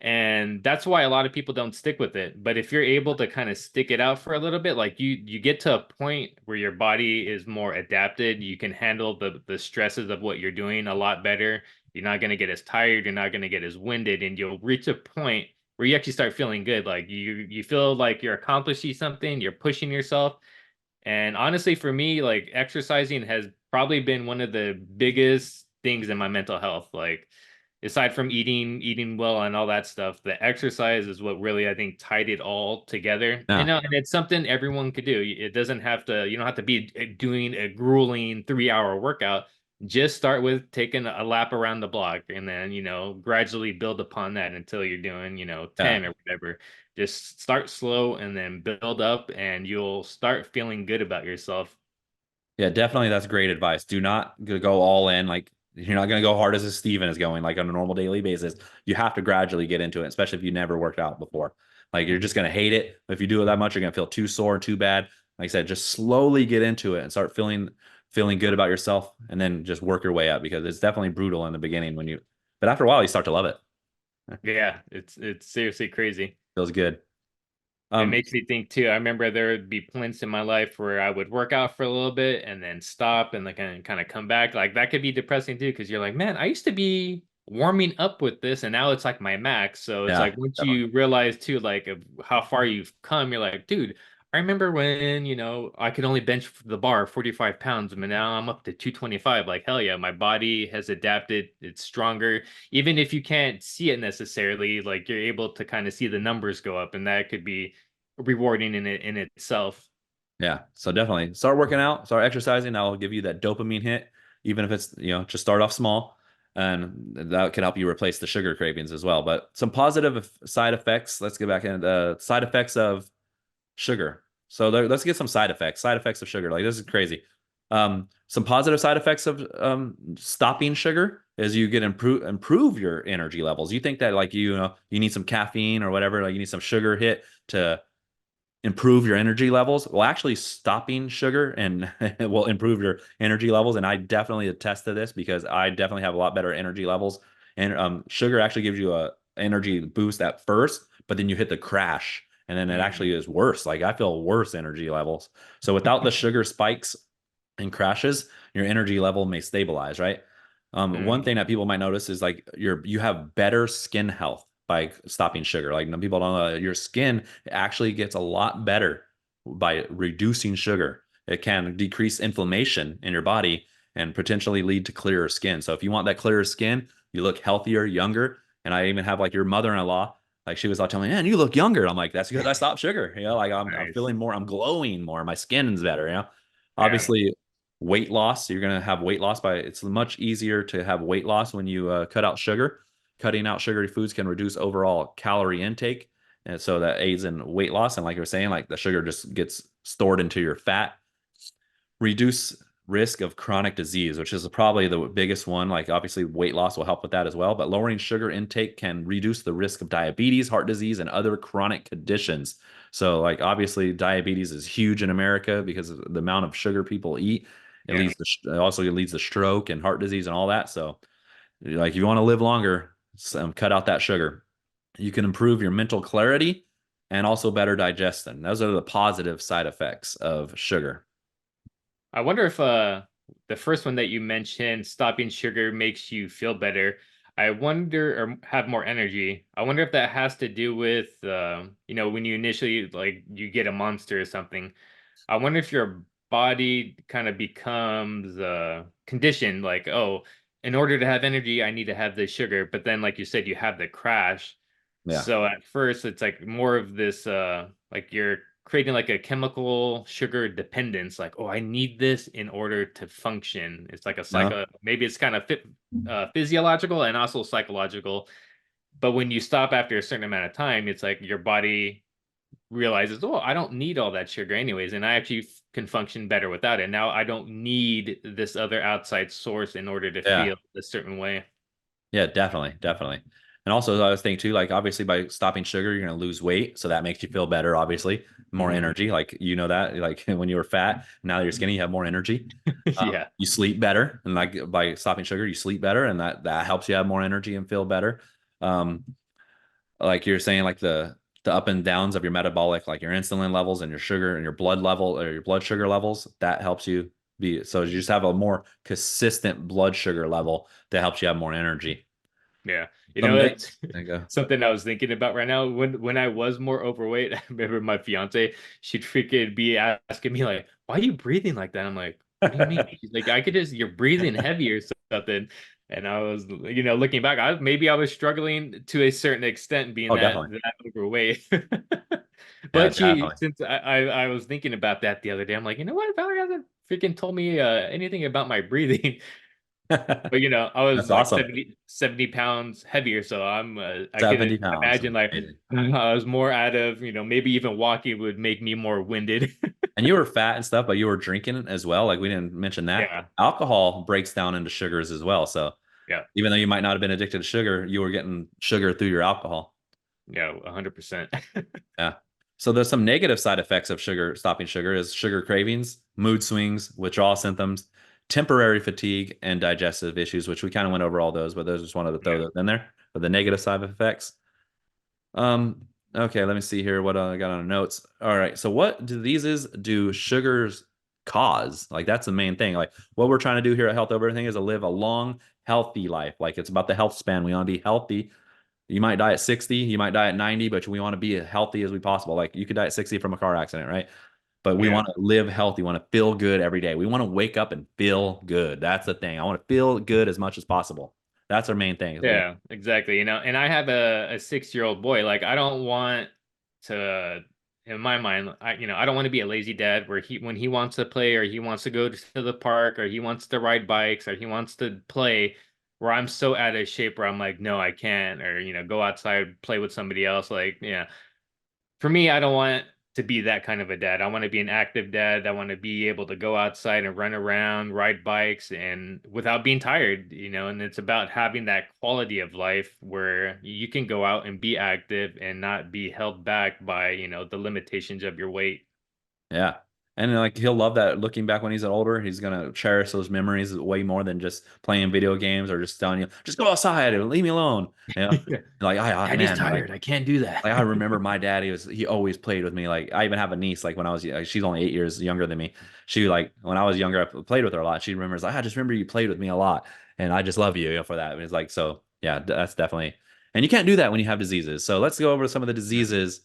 And that's why a lot of people don't stick with it. But if you're able to kind of stick it out for a little bit, like you get to a point where your body is more adapted, you can handle the stresses of what you're doing a lot better. You're not going to get as tired, you're not going to get as winded, and you'll reach a point where you actually start feeling good. Like you feel like you're accomplishing something, you're pushing yourself. And honestly, for me, like exercising has probably been one of the biggest things in my mental health. Like aside from eating well and all that stuff, the exercise is what really I think tied it all together. Yeah. And it's something everyone could do. It doesn't have to, you don't have to be doing a grueling 3 hour workout. Just start with taking a lap around the block and then, gradually build upon that until you're doing, Yeah. 10 or whatever. Just start slow and then build up, and you'll start feeling good about yourself. Yeah, definitely. That's great advice. Do not go all in. Like you're not going to go hard as a Steven is going like on a normal daily basis. You have to gradually get into it, especially if you never worked out before. Like you're just Mhm. going to hate it. If you do it that much, you're going to feel too sore, too bad. Like I said, just slowly get into it and start feeling good about yourself, and then just work your way up because it's definitely brutal in the beginning but after a while you start to love it. Yeah, it's seriously crazy. Feels good. It Um, makes me think too. I remember there would be points in my life where I would work out for a little bit and then stop and like and kind of come back. Like that could be depressing too, because you're like, man, I used to be warming up with this and now it's like my max. So it's yeah, like once definitely. you realize too, like of how far you've come, you're like, dude, I remember when, I could only bench the bar 45 pounds, but now I'm up to 225. Like, hell yeah, my body has adapted. It's stronger. Even if you can't see it necessarily, like you're able to kind of see the numbers go up, and that could be rewarding in itself. Yeah. So definitely start working out, start exercising. That'll give you that dopamine hit, even if it's, just start off small. And that can help you replace the sugar cravings as well. But some positive side effects. Let's get back into the side effects of sugar. So let's get some side effects. Side effects of sugar. Like this is crazy. Some positive side effects of stopping sugar is you get improve your energy levels. You think that like you need some caffeine or whatever, like you need some sugar hit to improve your energy levels. Well, actually, stopping sugar and it will improve your energy levels. And I definitely attest to this because I definitely have a lot better energy levels. And sugar actually gives you a energy boost at first, but then you hit the crash, and then it Mm. actually is worse. Like I feel worse energy levels. So without the sugar spikes and crashes, your energy level may stabilize, right? One thing Mm. that people might notice is like you have better skin health by stopping sugar. Like people don't know that your skin actually gets a lot better by reducing sugar. It can decrease inflammation in your body and potentially lead to clearer skin. So if you want that clearer skin, you look healthier, younger. And I even have like your mother-in-law, like she was all telling me, man, you look younger. I'm like, that's because I stopped sugar. Like I'm Nice. feeling more, I'm glowing more. My skin's better. Yeah. Obviously, weight loss, you're going to have weight loss it's much easier to have weight loss when you cut out sugar. Cutting out sugary foods can reduce overall calorie intake, and so that aids in weight loss. And like you were saying, like the sugar just gets stored into your fat. Reduce risk of chronic disease, which is probably the biggest one. Like obviously weight loss will help with that as well, but lowering sugar intake can reduce the risk of diabetes, heart disease, and other chronic conditions. So like obviously diabetes is huge in America because of the amount of sugar people eat. Yeah. It leads to stroke and heart disease and all that. So like if you want to live longer, cut out that sugar. You can improve your mental clarity and also better digestion. Those are the positive side effects of sugar. I wonder if the first one that you mentioned, stopping sugar makes you feel better. I wonder, or have more energy. I wonder if that has to do with when you initially like you get a monster or something. I wonder if your body kind of becomes conditioned, like, oh, in order to have energy, I need to have this sugar. But then, like you said, you have the crash. Yeah. So at first, it's like more of this, like you're creating like a chemical sugar dependence. Like, oh, I need this in order to function. It's like a No? psycho. Maybe it's kind of physiological and also psychological. But when you stop after a certain amount of time, it's like your body realizes, oh, I don't need all that sugar anyways, and I actually can function better without it. Now I don't need this other outside source in order to Yeah. feel a certain way. Yeah, definitely, definitely. And also, I was thinking too, like obviously by stopping sugar, you're going to lose weight, so that makes you feel better. Obviously, more Hmm. energy. Like you know that, like when you were fat, now that you're skinny, you have more energy. Yeah. You sleep better, and like by stopping sugar, you sleep better, and that helps you have more energy and feel better. Um, like you're saying, like the up and downs of your metabolic, like your insulin levels and your sugar and your blood level or your blood sugar levels, that helps you be so you just have a more consistent blood sugar level that helps you have more energy. Yeah. You know, Someday, it's there you go. something I was thinking about right now. When I was more overweight, I remember my fiance, she'd freaking be asking me like, "Why are you breathing like that?" I'm like, "What do you mean?" She's like, "I could just you're breathing heavy or something." And I was, looking back, maybe I was struggling to a certain extent being Oh, that definitely. that overweight. Yeah, But definitely. since I was thinking about that the other day, I'm like, you know what? Valerie hasn't freaking told me anything about my breathing. But I was That's like awesome. 70 pounds heavier, so I could 70 pounds. imagine like Amazing. I was more out of, maybe even walking would make me more winded. And you were fat and stuff, but you were drinking as well. Like we didn't mention that. Yeah. Alcohol breaks down into sugars as well. So Yeah. even though you might not have been addicted to sugar, you were getting sugar through your alcohol. Yeah, 100%. Yeah. So there's some negative side effects of sugar, stopping sugar is sugar cravings, mood swings, withdrawal symptoms, temporary fatigue, and digestive issues, which we kind of went over all those, but those just wanted to throw Yeah. those in there for the negative side effects. Okay, let me see here what I got on notes. All right, so what diseases do sugars cause? Like that's the main thing. Like what we're trying to do here at Health Over Everything is to live a long, healthy life. Like it's about the health span. We want to be healthy. You might die at 60, you might die at 90, but we want to be as healthy as we possible. Like you could die at 60 from a car accident, right? But we Yeah. want to live healthy. We want to feel good every day. We want to wake up and feel good. That's the thing. I want to feel good as much as possible. That's our main thing. Yeah, exactly. And I have a 6-year-old boy. Like I don't want to, in my mind, I don't want to be a lazy dad where when he wants to play or he wants to go to the park or he wants to ride bikes or he wants to play, where I'm so out of shape where I'm like, no, I can't, or go outside, play with somebody else. Like, yeah, for me, I don't want to be that kind of a dad. I want to be an active dad. I want to be able to go outside and run around, ride bikes, and without being tired, and it's about having that quality of life where you can go out and be active and not be held back by, the limitations of your weight. Yeah. And like he'll love that looking back when he's older, he's gonna cherish those memories way more than just playing video games or just telling you, just go outside and leave me alone. You know, Yeah. like Daddy's man, tired. I can't do like that. I remember my dad, he always played with me. Like I even have a niece, like when I was she's only 8 years younger than me. She like when I was younger, I played with her a lot. She remembers like I just remember you played with me a lot, and I just love you, for that. And it's like so, yeah, that's definitely. And you can't do that when you have diseases. So let's go over some of the diseases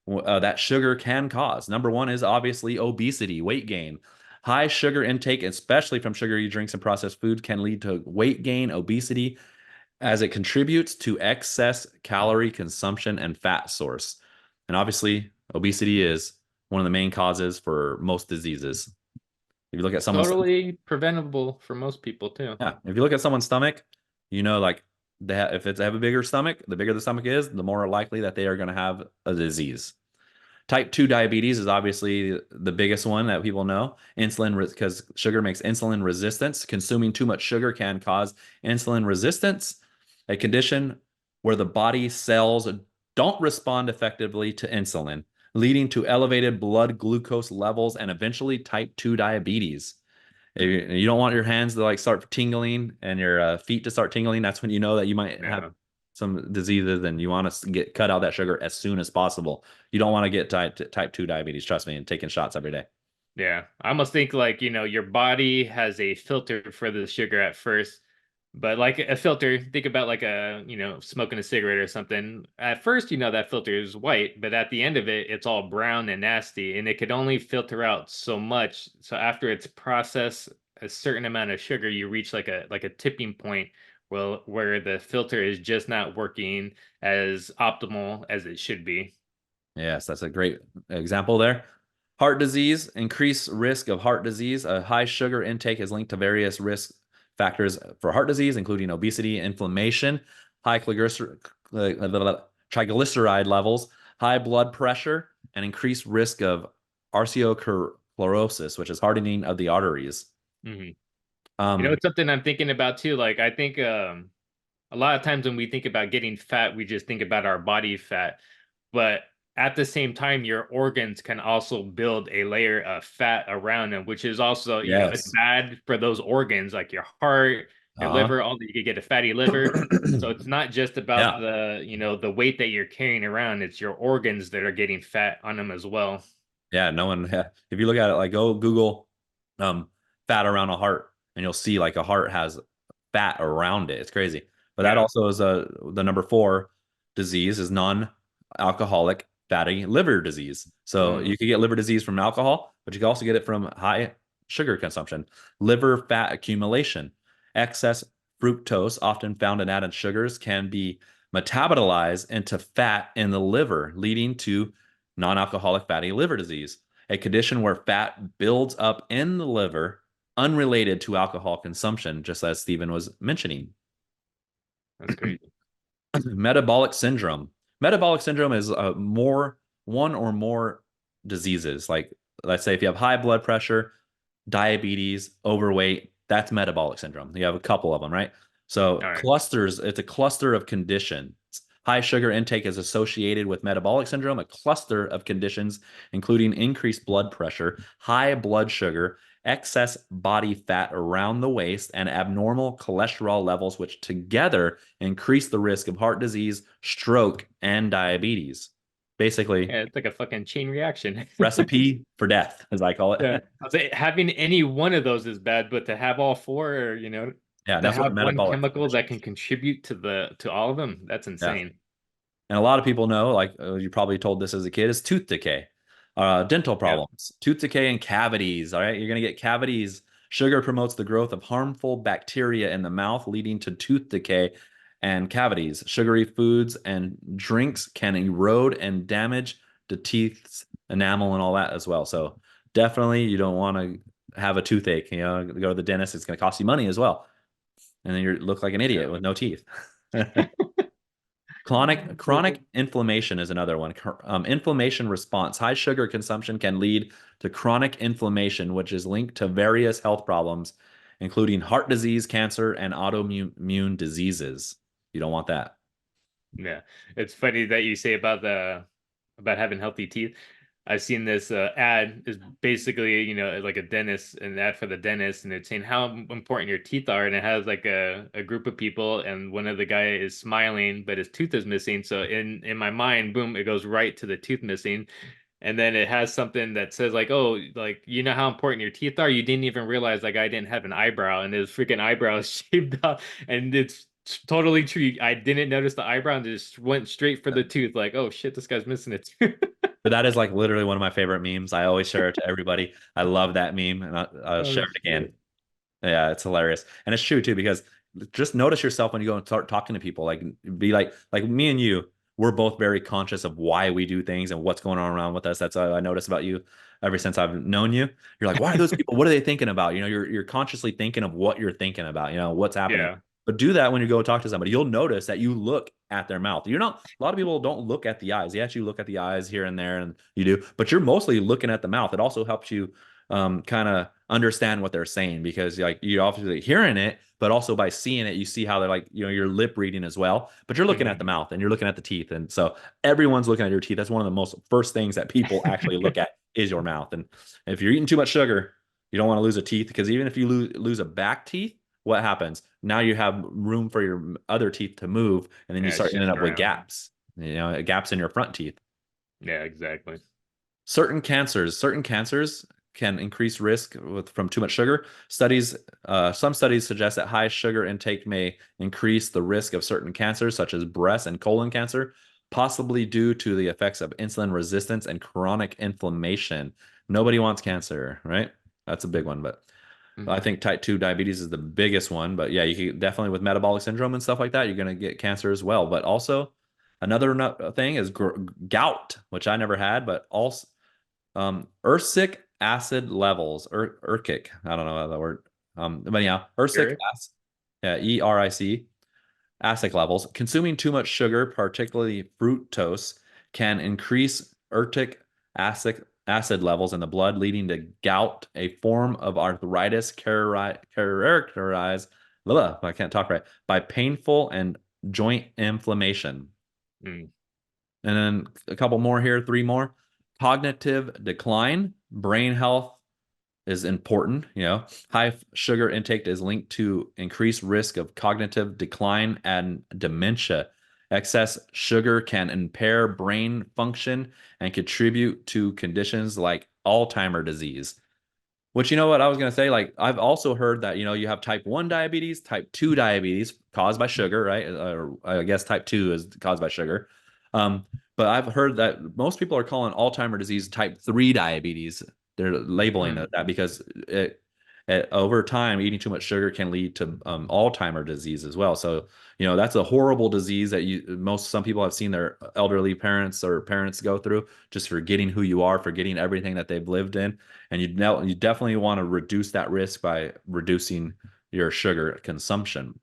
that sugar can cause. Number one is obviously obesity, weight gain. High sugar intake, especially from sugary drinks and processed food, can lead to weight gain, obesity, as it contributes to excess calorie consumption and fat source. And obviously, obesity is one of the main causes for most diseases. If you look at someone's Totally preventable for most people too. yeah, if you look at someone's stomach, like if they have a bigger stomach, the bigger the stomach is, the more likely that they are going to have a disease. Type 2 diabetes is obviously the biggest one that people know. Insulin, because sugar makes insulin resistance. Consuming too much sugar can cause insulin resistance, a condition where the body cells don't respond effectively to insulin, leading to elevated blood glucose levels and eventually type 2 diabetes. If you don't want your hands to like start tingling and your feet to start tingling, that's when you know that you might have Yeah. some diseases and you want to get cut out that sugar as soon as possible. You don't want to get type 2 diabetes, trust me, and taking shots every day. Yeah. I almost think like, your body has a filter for the sugar at first, but like a filter, think about like smoking a cigarette or something. At first, that filter is white, but at the end of it, it's all brown and nasty, and it could only filter out so much. So after it's processed a certain amount of sugar, you reach like a tipping point where the filter is just not working as optimal as it should be. Yes, that's a great example there. Heart disease, increased risk of heart disease. A high sugar intake is linked to various risk factors for heart disease, including obesity, inflammation, high triglyceride levels, high blood pressure, and increased risk of arteriosclerosis, which is hardening of the arteries. Mhm. Um, It's something I'm thinking about too. Like I think a lot of times when we think about getting fat, we just think about our body fat. But at the same time, your organs can also build a layer of fat around them, which is also, it's Yes. bad for those organs like your heart, your Uh-huh. liver, all that you could get a fatty liver. So it's not just about Yeah. the weight that you're carrying around, it's your organs that are getting fat on them as well. Yeah, no one. Yeah. If you look at it, like go Google um fat around a heart, and you'll see like a heart has fat around it. It's crazy. But that Yeah. also is the number four disease is non-alcoholic fatty liver disease. So Mm. you could get liver disease from alcohol, but you can also get it from high sugar consumption, liver fat accumulation, excess fructose, often found in added sugars, can be metabolized into fat in the liver, leading to non-alcoholic fatty liver disease, a condition where fat builds up in the liver unrelated to alcohol consumption, just as Stephen was mentioning. That's crazy. Metabolic syndrome. Metabolic syndrome is one or more diseases. Like, let's say if you have high blood pressure, diabetes, overweight, that's metabolic syndrome. You have a couple of them, right? So All right. clusters, it's a cluster of conditions. High sugar intake is associated with metabolic syndrome, a cluster of conditions, including increased blood pressure, high blood sugar, excess body fat around the waist, and abnormal cholesterol levels, which together increase the risk of heart disease, stroke, and diabetes. Basically, Yeah, it's like a fucking chain reaction. recipe for death, as I call Yeah. it. I'll say having any one of those is bad, but to have all four, or Yeah, and to that's what have one metabolic chemical that can conditions. contribute to all of them, that's Yeah. insane. And a lot of people know, like you probably told this as a kid, is tooth decay, dental Yeah. problems, tooth decay and cavities. All right, you're going to get cavities. Sugar promotes the growth of harmful bacteria in the mouth, leading to tooth decay and cavities. Sugary foods and drinks can erode and damage the teeth's enamel and all that as well. So definitely, you don't want to have a toothache. Go to the dentist. It's going to cost you money as well, and then you look like an idiot Yeah. with no teeth. Okay. Chronic inflammation is another one. Inflammation response. High sugar consumption can lead to chronic inflammation, which is linked to various health problems, including heart disease, cancer, and autoimmune diseases. You don't want that. Yeah. It's funny that you say about having healthy teeth. I've seen this ad is basically, like a dentist, an ad for the dentist, and it's saying how important your teeth are, and it has like a group of people, and one of the guy is smiling, but his tooth is missing. So in my mind, boom, it goes right to the tooth missing, and then it has something that says like, oh, like how important your teeth are. You didn't even realize that guy didn't have an eyebrow, and his freaking eyebrow is shaved off, and it's totally true. I didn't notice the eyebrow and just went straight for the tooth. Like, oh shit, this guy's missing it. But that is like literally one of my favorite memes. I always share it to everybody. I love that meme, and I'll Oh share it again. shit. Yeah, it's hilarious. And it's true too, because just notice yourself when you go and start talking to people. Like be like me and you, we're both very conscious of why we do things and what's going on around with us. That's what I noticed about you ever since I've known you. You're like, why are those people? What are they thinking about? You're consciously thinking of what you're thinking about, what's happening. Yeah. But do that when you go talk to somebody. You'll notice that you look at their mouth. You're not, a lot of people don't look at the eyes. Yes, you look at the eyes here and there, and you do, but you're mostly looking at the mouth. It also helps you kind of understand what they're saying, because like you're obviously hearing it, but also by seeing it, you see how they're like, you're lip reading as well, but you're looking at Mhm. the mouth and you're looking at the teeth. And so everyone's looking at your teeth. That's one of the most first things that people actually look at is your mouth. And if you're eating too much sugar, you don't want to lose a teeth, because even if you lose a back teeth, what happens? Now you have room for your other teeth to move, and then you Yeah, start ending shift up with around. gaps in your front teeth. Yeah, exactly. Certain cancers can increase risk from too much sugar. Some studies suggest that high sugar intake may increase the risk of certain cancers, such as breast and colon cancer, possibly due to the effects of insulin resistance and chronic inflammation. Nobody wants cancer, right? That's a big one, but I Mhm. think type 2 diabetes is the biggest one. But yeah, you can definitely, with metabolic syndrome and stuff like that, you're going to get cancer as well. But also, another thing is gout, which I never had, but also ursic acid levels, urkic. I don't know that word. But yeah, ursic Eric? acid, yeah, ERIC, acid levels. Consuming too much sugar, particularly fructose, can increase urtic acid levels in the blood, leading to gout, a form of arthritis characterized I can't talk right, by painful and joint inflammation. Mm. And then a couple more here, three more. Cognitive decline, brain health is important. High sugar intake is linked to increased risk of cognitive decline and dementia. Excess sugar can impair brain function and contribute to conditions like Alzheimer's disease. Which, you know what I was going to say? Like, I've also heard that, you have type 1 diabetes, type 2 diabetes caused by sugar, right? I guess type 2 is caused by sugar. Um, but I've heard that most people are calling Alzheimer's disease type 3 diabetes. They're labeling Mm. it that because over time, eating too much sugar can lead to Alzheimer's disease as well. So, that's a horrible disease that some people have seen their elderly parents or parents go through, just forgetting who you are, forgetting everything that they've lived in. And you definitely want to reduce that risk by reducing your sugar consumption.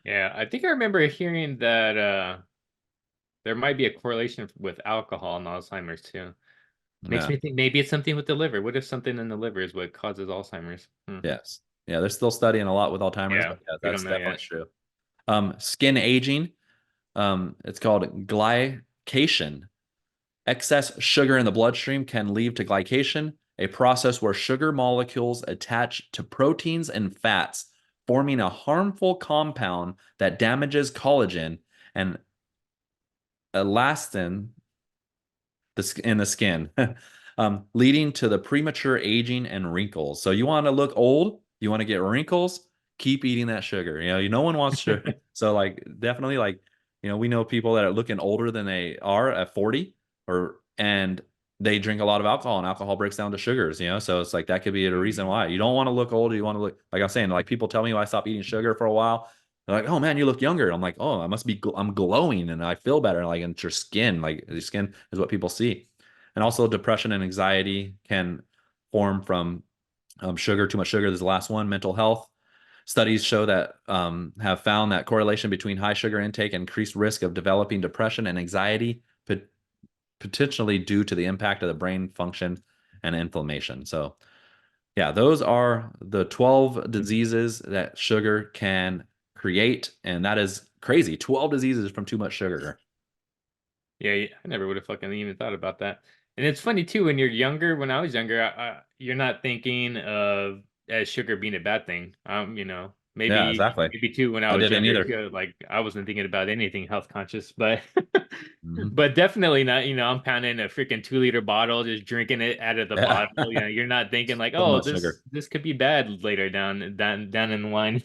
Yeah, I think I remember hearing that there might be a correlation with alcohol and Alzheimer's too. Makes Yeah. me think maybe it's something with the liver. What if something in the liver is what causes Alzheimer's? Hmm. Yes. Yeah, they're still studying a lot with Alzheimer's, Yeah, but yeah, we don't that's know definitely yet. true. Skin aging, it's called glycation. Excess sugar in the bloodstream can lead to glycation, a process where sugar molecules attach to proteins and fats, forming a harmful compound that damages collagen and elastin in the skin, leading to the premature aging and wrinkles. So you want to look old, you want to get wrinkles, keep eating that sugar. No one wants sugar. So like definitely like, we know people that are looking older than they are at 40 and they drink a lot of alcohol and alcohol breaks down to sugars. So it's like that could be a reason Mm. why. You don't want to look older, you want to look like I was saying, like people tell me when I stopped eating sugar for a while. They're like, oh man, you look younger. I'm like, oh, I must be, I'm glowing and I feel better. Like, and it's your skin is what people see. And also, depression and anxiety can form from sugar, too much sugar. This is the last one, mental health. Studies show that have found that correlation between high sugar intake and increased risk of developing depression and anxiety, potentially due to the impact of the brain function and inflammation. So, yeah, those are the 12 diseases that sugar can create. And that is crazy. 12 diseases from too much sugar. Yeah, I never would have fucking even thought about that. And it's funny too, when you're younger, when I was younger, you're not thinking of as sugar being a bad thing. Yeah, Maybe exactly. maybe too when I I was didn't younger, either. too, like I wasn't thinking about anything health conscious, but Mhm. but definitely not, I'm pounding a freaking 2 liter bottle, just drinking it out of the Yeah. bottle. You're not thinking like, So oh, much this sugar. this could be bad later down in the line.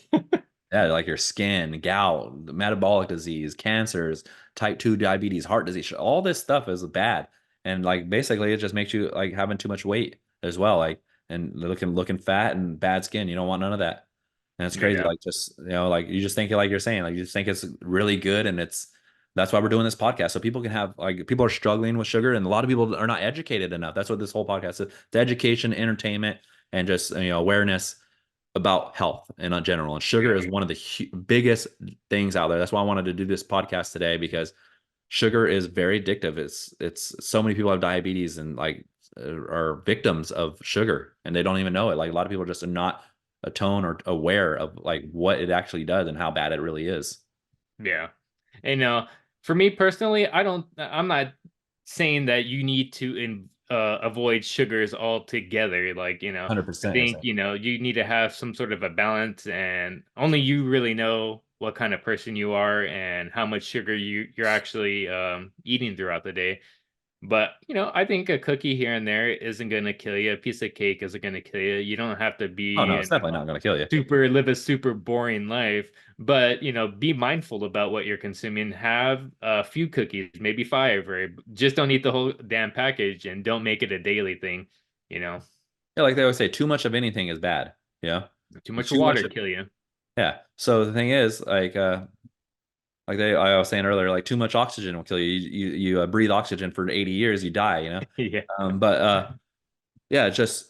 Yeah, like your skin, gout, metabolic disease, cancers, type 2 diabetes, heart disease, all this stuff is bad. And like basically it just makes you like having too much weight as well. Like and looking fat and bad skin. You don't want none of that. And it's crazy. Yeah, Like just like you just think like you're saying, like you just think it's really good and that's why we're doing this podcast. So people can have like people are struggling with sugar and a lot of people are not educated enough. That's what this whole podcast is. The education, entertainment, and just awareness about health and in general. And sugar is yeah, one of the biggest things out there. That's why I wanted to do this podcast today because sugar is very addictive. It's so many people have diabetes and like are victims of sugar and they don't even know it. Like a lot of people just are not atone or aware of like what it actually does and how bad it really is. yeah. And for me personally, I'm not saying that you need to avoid sugars altogether. Like, I 100%. Yes. think, you need to have some sort of a balance, and only you really know what kind of person you are and how much sugar you're actually eating throughout the day. But, I think a cookie here and there isn't going to kill you. A piece of cake isn't going to kill you. You don't have to Oh no, be it's definitely not going to kill you. live a super boring life, but be mindful about what you're consuming. Have a few cookies, maybe five, or just don't eat the whole damn package and don't make it a daily thing. you know Yeah, like they always say, too much of anything is bad. Yeah. Too much Too much water of kill you. yeah. So the thing is, I was saying earlier, like too much oxygen will kill you. You breathe oxygen for 80 years, you die, Yeah, But yeah, it's just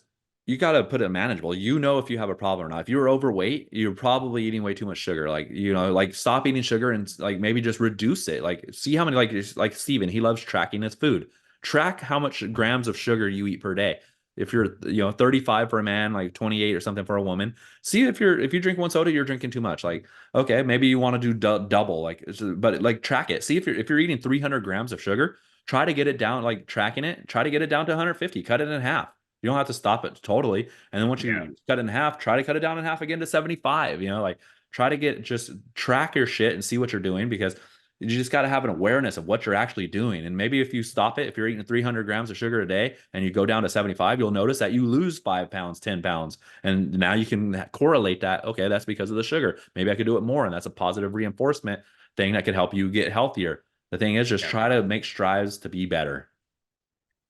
you got to put it manageable. If you have a problem or not. If you're overweight, you're probably eating way too much sugar. Like, like stop eating sugar and like maybe just reduce it. Like see how many like Steven, he loves tracking his food. Track how much grams of sugar you eat per day. if you're 35 for a man, like 28 or something for a woman. See if you drink one soda, you're drinking too much. Like, okay, maybe you want to do double, like, but like track it. See if you're eating 300 grams of sugar, try to get it down, like tracking it, try to get it down to 150, cut it in half. You don't have to stop it totally. And then once Yeah. you cut it in half, try to cut it down in half again to 75, like try to just track your shit and see what you're doing, because you just got to have an awareness of what you're actually doing. And maybe if you stop it, if you're eating 300 grams of sugar a day and you go down to 75, you'll notice that you lose 5 pounds, 10 pounds. And now you can correlate that. Okay, that's because of the sugar. Maybe I could do it more. And that's a positive reinforcement thing that could help you get healthier. The thing is, just Yeah. try to make strides to be better.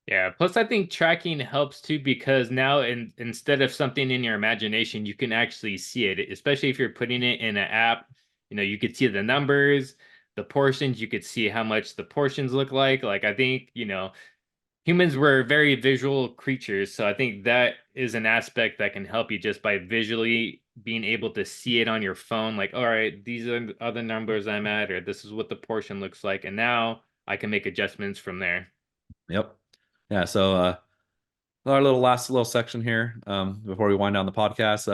Yeah. Plus, I think tracking helps too because now, instead of something in your imagination, you can actually see it. Especially if you're putting it in an app, you could see the numbers, the portions. You could see how much the portions look like. Like I think humans were very visual creatures, so I think that is an aspect that can help you just by visually being able to see it on your phone. Like, all right, these are the other numbers I'm at, or this is what the portion looks like, and now I can make adjustments from there. Yep. Yeah. So, our last little section here, before we wind down the podcast,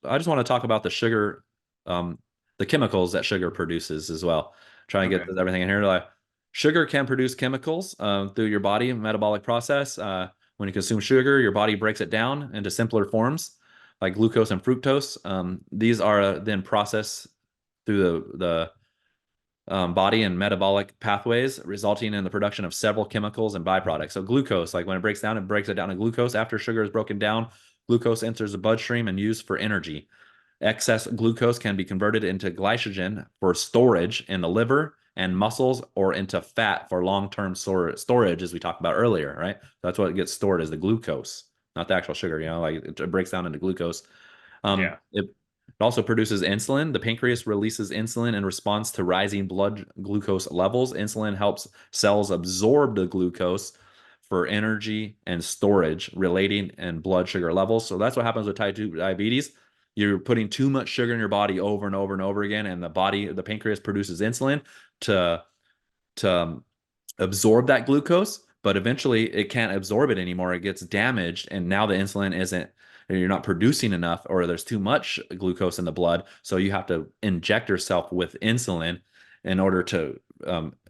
I just want to talk about the sugar, um, the chemicals that sugar produces as well. Try and get Okay. everything in here. Like, sugar can produce chemicals through your body metabolic process. When you consume sugar, your body breaks it down into simpler forms like glucose and fructose. These are then processed through the body and metabolic pathways, resulting in the production of several chemicals and byproducts. So glucose, like when it breaks it down to glucose. After sugar is broken down, glucose enters the bloodstream and used for energy. Excess glucose can be converted into glycogen for storage in the liver and muscles, or into fat for long-term storage, as we talked about earlier, right? That's what gets stored as the glucose, not the actual sugar, like it breaks down into glucose. Yeah. It also produces insulin. The pancreas releases insulin in response to rising blood glucose levels. Insulin helps cells absorb the glucose for energy and storage, relating and blood sugar levels. So that's what happens with type 2 diabetes. You're putting too much sugar in your body over and over and over again, and the pancreas produces insulin to to absorb that glucose, but eventually it can't absorb it anymore. It gets damaged, and now the insulin isn't, you're not producing enough, or there's too much glucose in the blood. So you have to inject yourself with insulin in order to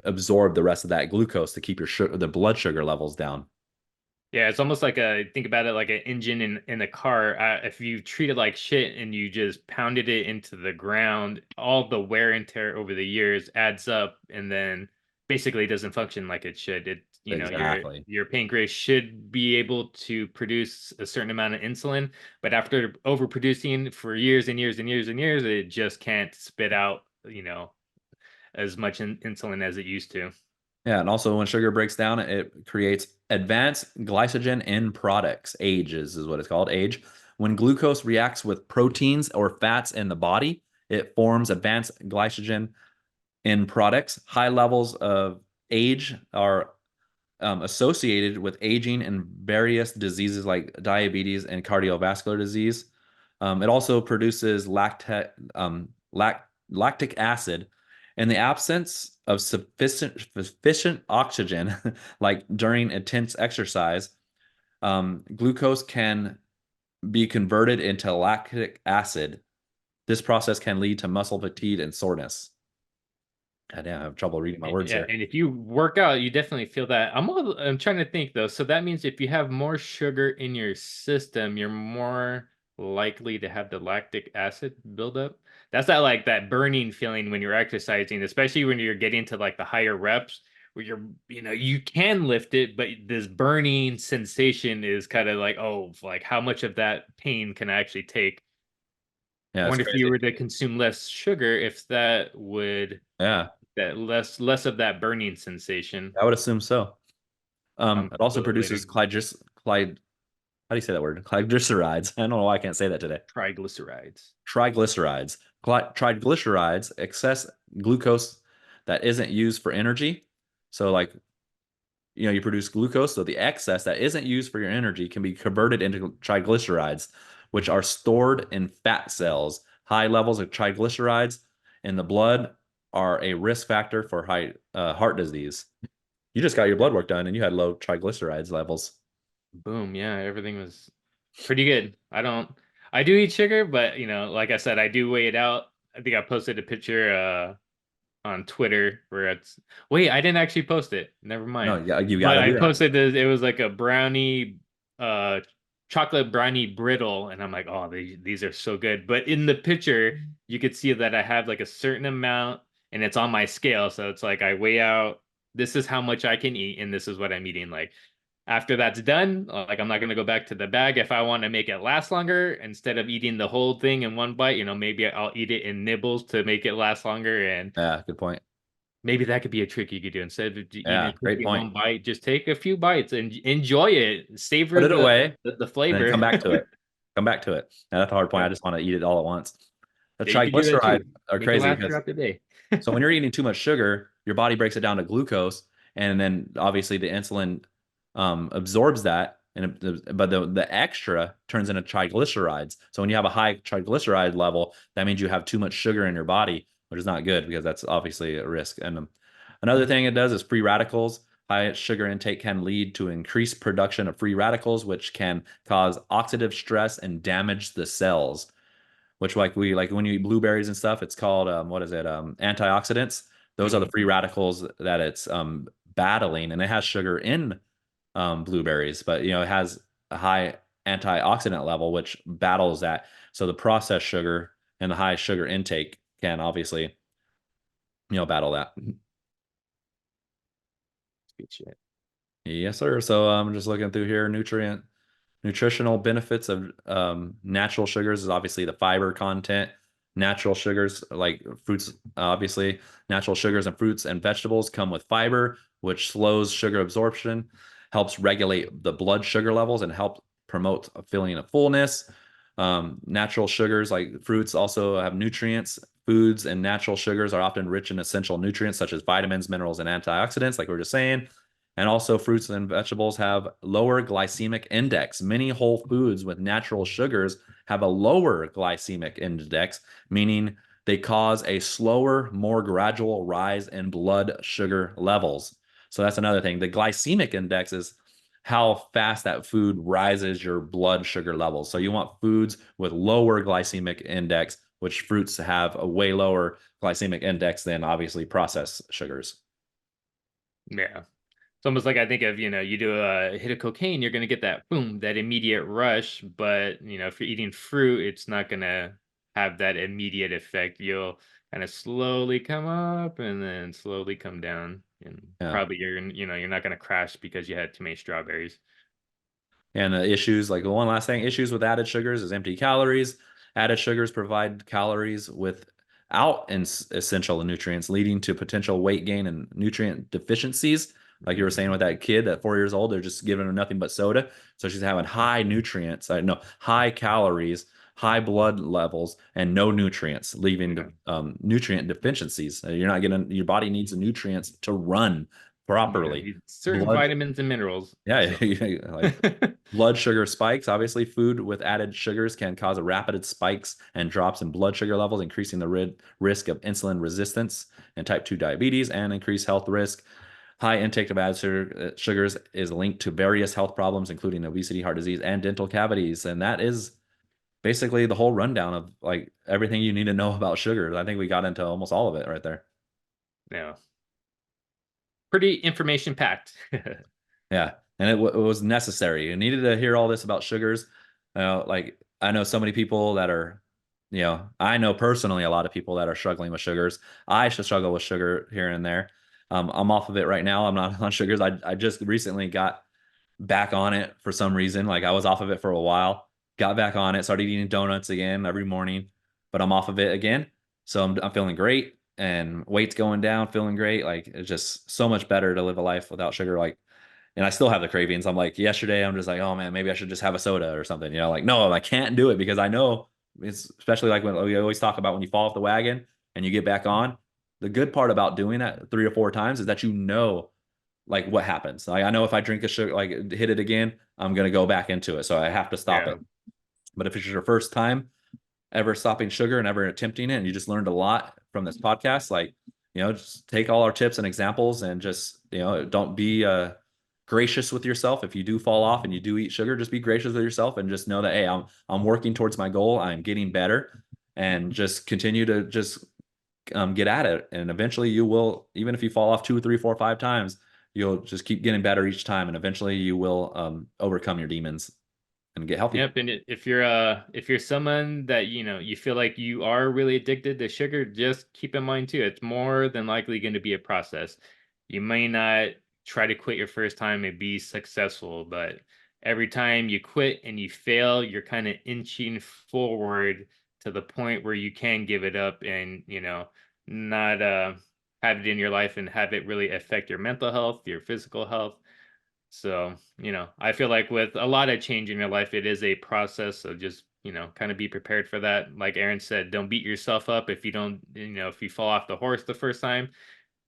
absorb the rest of that glucose to keep the blood sugar levels down. Yeah, it's almost like think about it like an engine in a car. If you treat it like shit and you just pounded it into the ground, all the wear and tear over the years adds up, and then basically doesn't function like it should. Your Exactly. your pancreas should be able to produce a certain amount of insulin, but after overproducing for years and years and years and years, it just can't spit out, as much insulin as it used to. Yeah, and also when sugar breaks down, it creates advanced glycogen end products. AGEs is what it's called. AGE. When glucose reacts with proteins or fats in the body, it forms advanced glycogen end products. High levels of AGE are associated with aging and various diseases like diabetes and cardiovascular disease. It also produces lactic acid. In the absence of sufficient oxygen, like during intense exercise, glucose can be converted into lactic acid. This process can lead to muscle fatigue and soreness. God damn, I have trouble reading my words Yeah, here. and if you work out, you definitely feel that. I'm trying to think though. So that means if you have more sugar in your system, you're more likely to have the lactic acid buildup. That's that like that burning feeling when you're exercising, especially when you're getting to like the higher reps where you can lift it, but this burning sensation is kind of like, oh, like how much of that pain can I actually take? I Yeah, it's wonder if you crazy. were to consume less sugar, if that would Yeah, that less of that burning sensation. I would assume so. I'm It also later produces how do you say that word? Triglycerides. I don't know why I can't say that today. triglycerides. Triglycerides. Triglycerides, excess glucose that isn't used for energy. So, like, you produce glucose. So, the excess that isn't used for your energy can be converted into triglycerides, which are stored in fat cells. High levels of triglycerides in the blood are a risk factor for heart disease. You just got your blood work done and you had low triglycerides levels. Boom. Yeah, everything was pretty good. I do eat sugar, but like I said, I do weigh it out. I think I posted a picture on Twitter where wait, I didn't actually post it. Never No, mind. yeah, you got But to I do that. posted this, it was like a brownie, uh chocolate brownie brittle, and I'm like, oh, these are so good. But in the picture, you could see that I have like a certain amount and it's on my scale. So it's like I weigh out, this is how much I can eat, and this is what I'm eating. Like after that's done, like I'm not gonna go back to the bag. If I want to make it last longer, instead of eating the whole thing in one bite, maybe I'll eat it in nibbles to make it last longer. And Yeah, good point. maybe that could be a trick you could do. Instead of eating Yeah, a great cookie in point. one bite, just take a few bites and enjoy it. Put Savor it the away the and then flavor. come back to it. Come back to it. And that's the hard point. Yeah. I just want to eat it all at once. The Yeah, you could do that triglycerides too. are Make it crazy last because throughout the day. so when you're eating too much sugar, your body breaks it down to glucose, and then obviously the insulin absorbs that, and but the extra turns into triglycerides. So when you have a high triglyceride level, that means you have too much sugar in your body, which is not good because that's obviously a risk. And another thing it does is free radicals. High sugar intake can lead to increased production of free radicals, which can cause oxidative stress and damage the cells, which like when you eat blueberries and stuff, it's called what is it? Antioxidants. Those are the Mhm. free radicals that it's battling, and it has sugar in blueberries, but it has a high antioxidant level, which battles that. So the processed sugar and the high sugar intake can obviously battle that. Good shit. Yes, sir. So I'm just looking through here. Nutritional benefits of natural sugars is obviously the fiber content. Natural sugars, like fruits, obviously, natural sugars and fruits and vegetables come with fiber, which slows sugar absorption, helps regulate the blood sugar levels, and help promote a feeling of fullness. Natural sugars, like fruits, also have nutrients. Foods and natural sugars are often rich in essential nutrients such as vitamins, minerals, and antioxidants, like we were just saying. And also, fruits and vegetables have lower glycemic index. Many whole foods with natural sugars have a lower glycemic index, meaning they cause a slower, more gradual rise in blood sugar levels. So that's another thing. The glycemic index is how fast that food rises your blood sugar levels. So you want foods with lower glycemic index, which fruits have a way lower glycemic index than obviously processed sugars. Yeah. It's almost like I think of, you do a hit of cocaine, you're gonna get that boom, that immediate rush. But if you're eating fruit, it's not gonna have that immediate effect. You'll kind of slowly come up and then slowly come down. And Yeah. probably you're not gonna crash because you had too many strawberries. And issues like the one last thing, issues with added sugars is empty calories. Added sugars provide calories without essential nutrients, leading to potential weight gain and nutrient deficiencies. Like you were saying with that kid, that 4 years old, they're just giving her nothing but soda. So she's having high nutrients, no, high calories, high blood levels, and no nutrients, leaving Yeah. nutrient deficiencies. You're not getting, your body needs the nutrients to run Yeah. properly. These certain Blood, vitamins and minerals. yeah, So like blood sugar spikes. Obviously, food with added sugars can cause a rapid spikes and drops in blood sugar levels, increasing the risk of insulin resistance and type 2 diabetes and increased health risk. High intake of added sugars is linked to various health problems, including obesity, heart disease, and dental cavities. And that is basically the whole rundown of like everything you need to know about sugars. I think we got into almost all of it right there. yeah, pretty information packed. Yeah, and it was necessary. You needed to hear all this about sugars. Like I know so many people that are, I know personally a lot of people that are struggling with sugars. I should struggle with sugar here and there. I'm off of it right now. I'm not on sugars. I just recently got back on it for some reason. Like I was off of it for a while, got back on it, started eating donuts again every morning, but I'm off of it again. So I'm feeling great and weight's going down, feeling great. Like it's just so much better to live a life without sugar. Like, and I still have the cravings. I'm like, yesterday, I'm just like, oh man, maybe I should just have a soda or something. Like, no, I can't do it because I know it's especially like when we always talk about when you fall off the wagon and you get back on. The good part about doing that 3 or 4 times is that like what happens. Like I know if I drink a sugar, like hit it again, I'm gonna go back into it. So I have to stop Yeah. it. But if it's your first time ever stopping sugar and ever attempting it, and you just learned a lot from this podcast, like just take all our tips and examples and just don't be gracious with yourself. If you do fall off and you do eat sugar, just be gracious with yourself and just know that, hey, I'm working towards my goal. I'm getting better, and just continue to just get at it. And eventually you will, even if you fall off 2, 3, 4, 5 times, you'll just keep getting better each time. And eventually you will overcome your demons and get healthy. Yep, and if you're someone that you feel like you are really addicted to sugar, just keep in mind too, it's more than likely going to be a process. You may not try to quit your first time and be successful, but every time you quit and you fail, you're kind of inching forward to the point where you can give it up and, not have it in your life and have it really affect your mental health, your physical health. So, I feel like with a lot of change in your life, it is a process. So just, kind of be prepared for that. Like Aaron said, don't beat yourself up if you don't, if you fall off the horse the first time,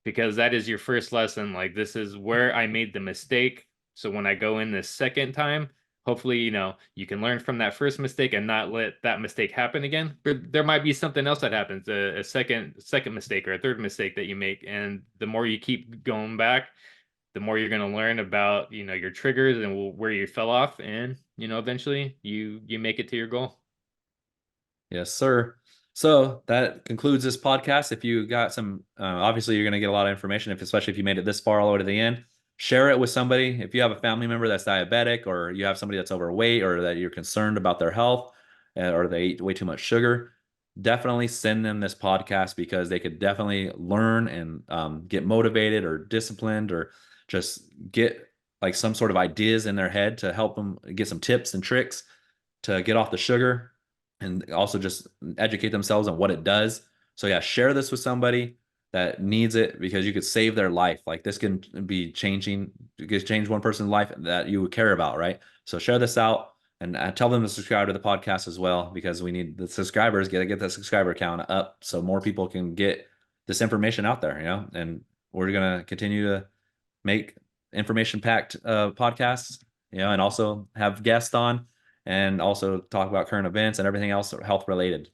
because that is your first lesson. Like, this is where I made the mistake. So when I go in the second time, hopefully, you can learn from that first mistake and not let that mistake happen again. But there might be something else that happens, a second mistake or a third mistake that you make. And the more you keep going back, the more you're going to learn about your triggers and where you fell off, and eventually you make it to your goal. Yes, sir. So that concludes this podcast. If you got some, obviously you're going to get a lot of information, especially if you made it this far all the way to the end. Share it with somebody. If you have a family member that's diabetic, or you have somebody that's overweight, or that you're concerned about their health, or they eat way too much sugar, definitely send them this podcast, because they could definitely learn and get motivated or disciplined, or just get like some sort of ideas in their head to help them get some tips and tricks to get off the sugar, and also just educate themselves on what it does. So yeah, share this with somebody that needs it, because you could save their life. Like, this can be changing, you could change one person's life that you care about, right? So share this out, and tell them to subscribe to the podcast as well, because we need the subscribers, get to get the subscriber count up so more people can get this information out there, and we're going to continue to make information packed podcasts, and also have guests on, and also talk about current events and everything else health related.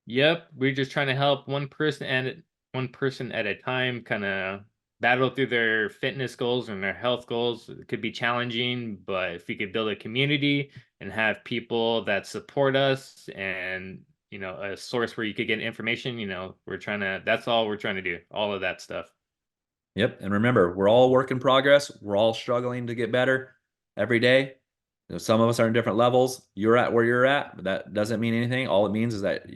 Yep, we're just trying to help one person at a time kind of battle through their fitness goals and their health goals. It could be challenging, but if we could build a community and have people that support us, and a source where you could get information, that's all we're trying to do, all of that stuff. Yep. And remember, we're all work in progress. We're all struggling to get better every day. Some of us are in different levels. You're at where you're at, but that doesn't mean anything. All it means is that,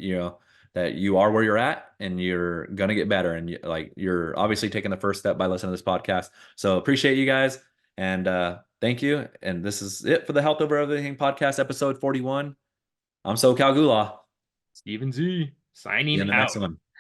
that you are where you're at, and you're going to get better. And you're obviously taking the first step by listening to this podcast. So appreciate you guys. And thank you. And this is it for the Health Over Everything podcast, episode 41. I'm SoCal Gula. Steven Z See you signing in the next out. one.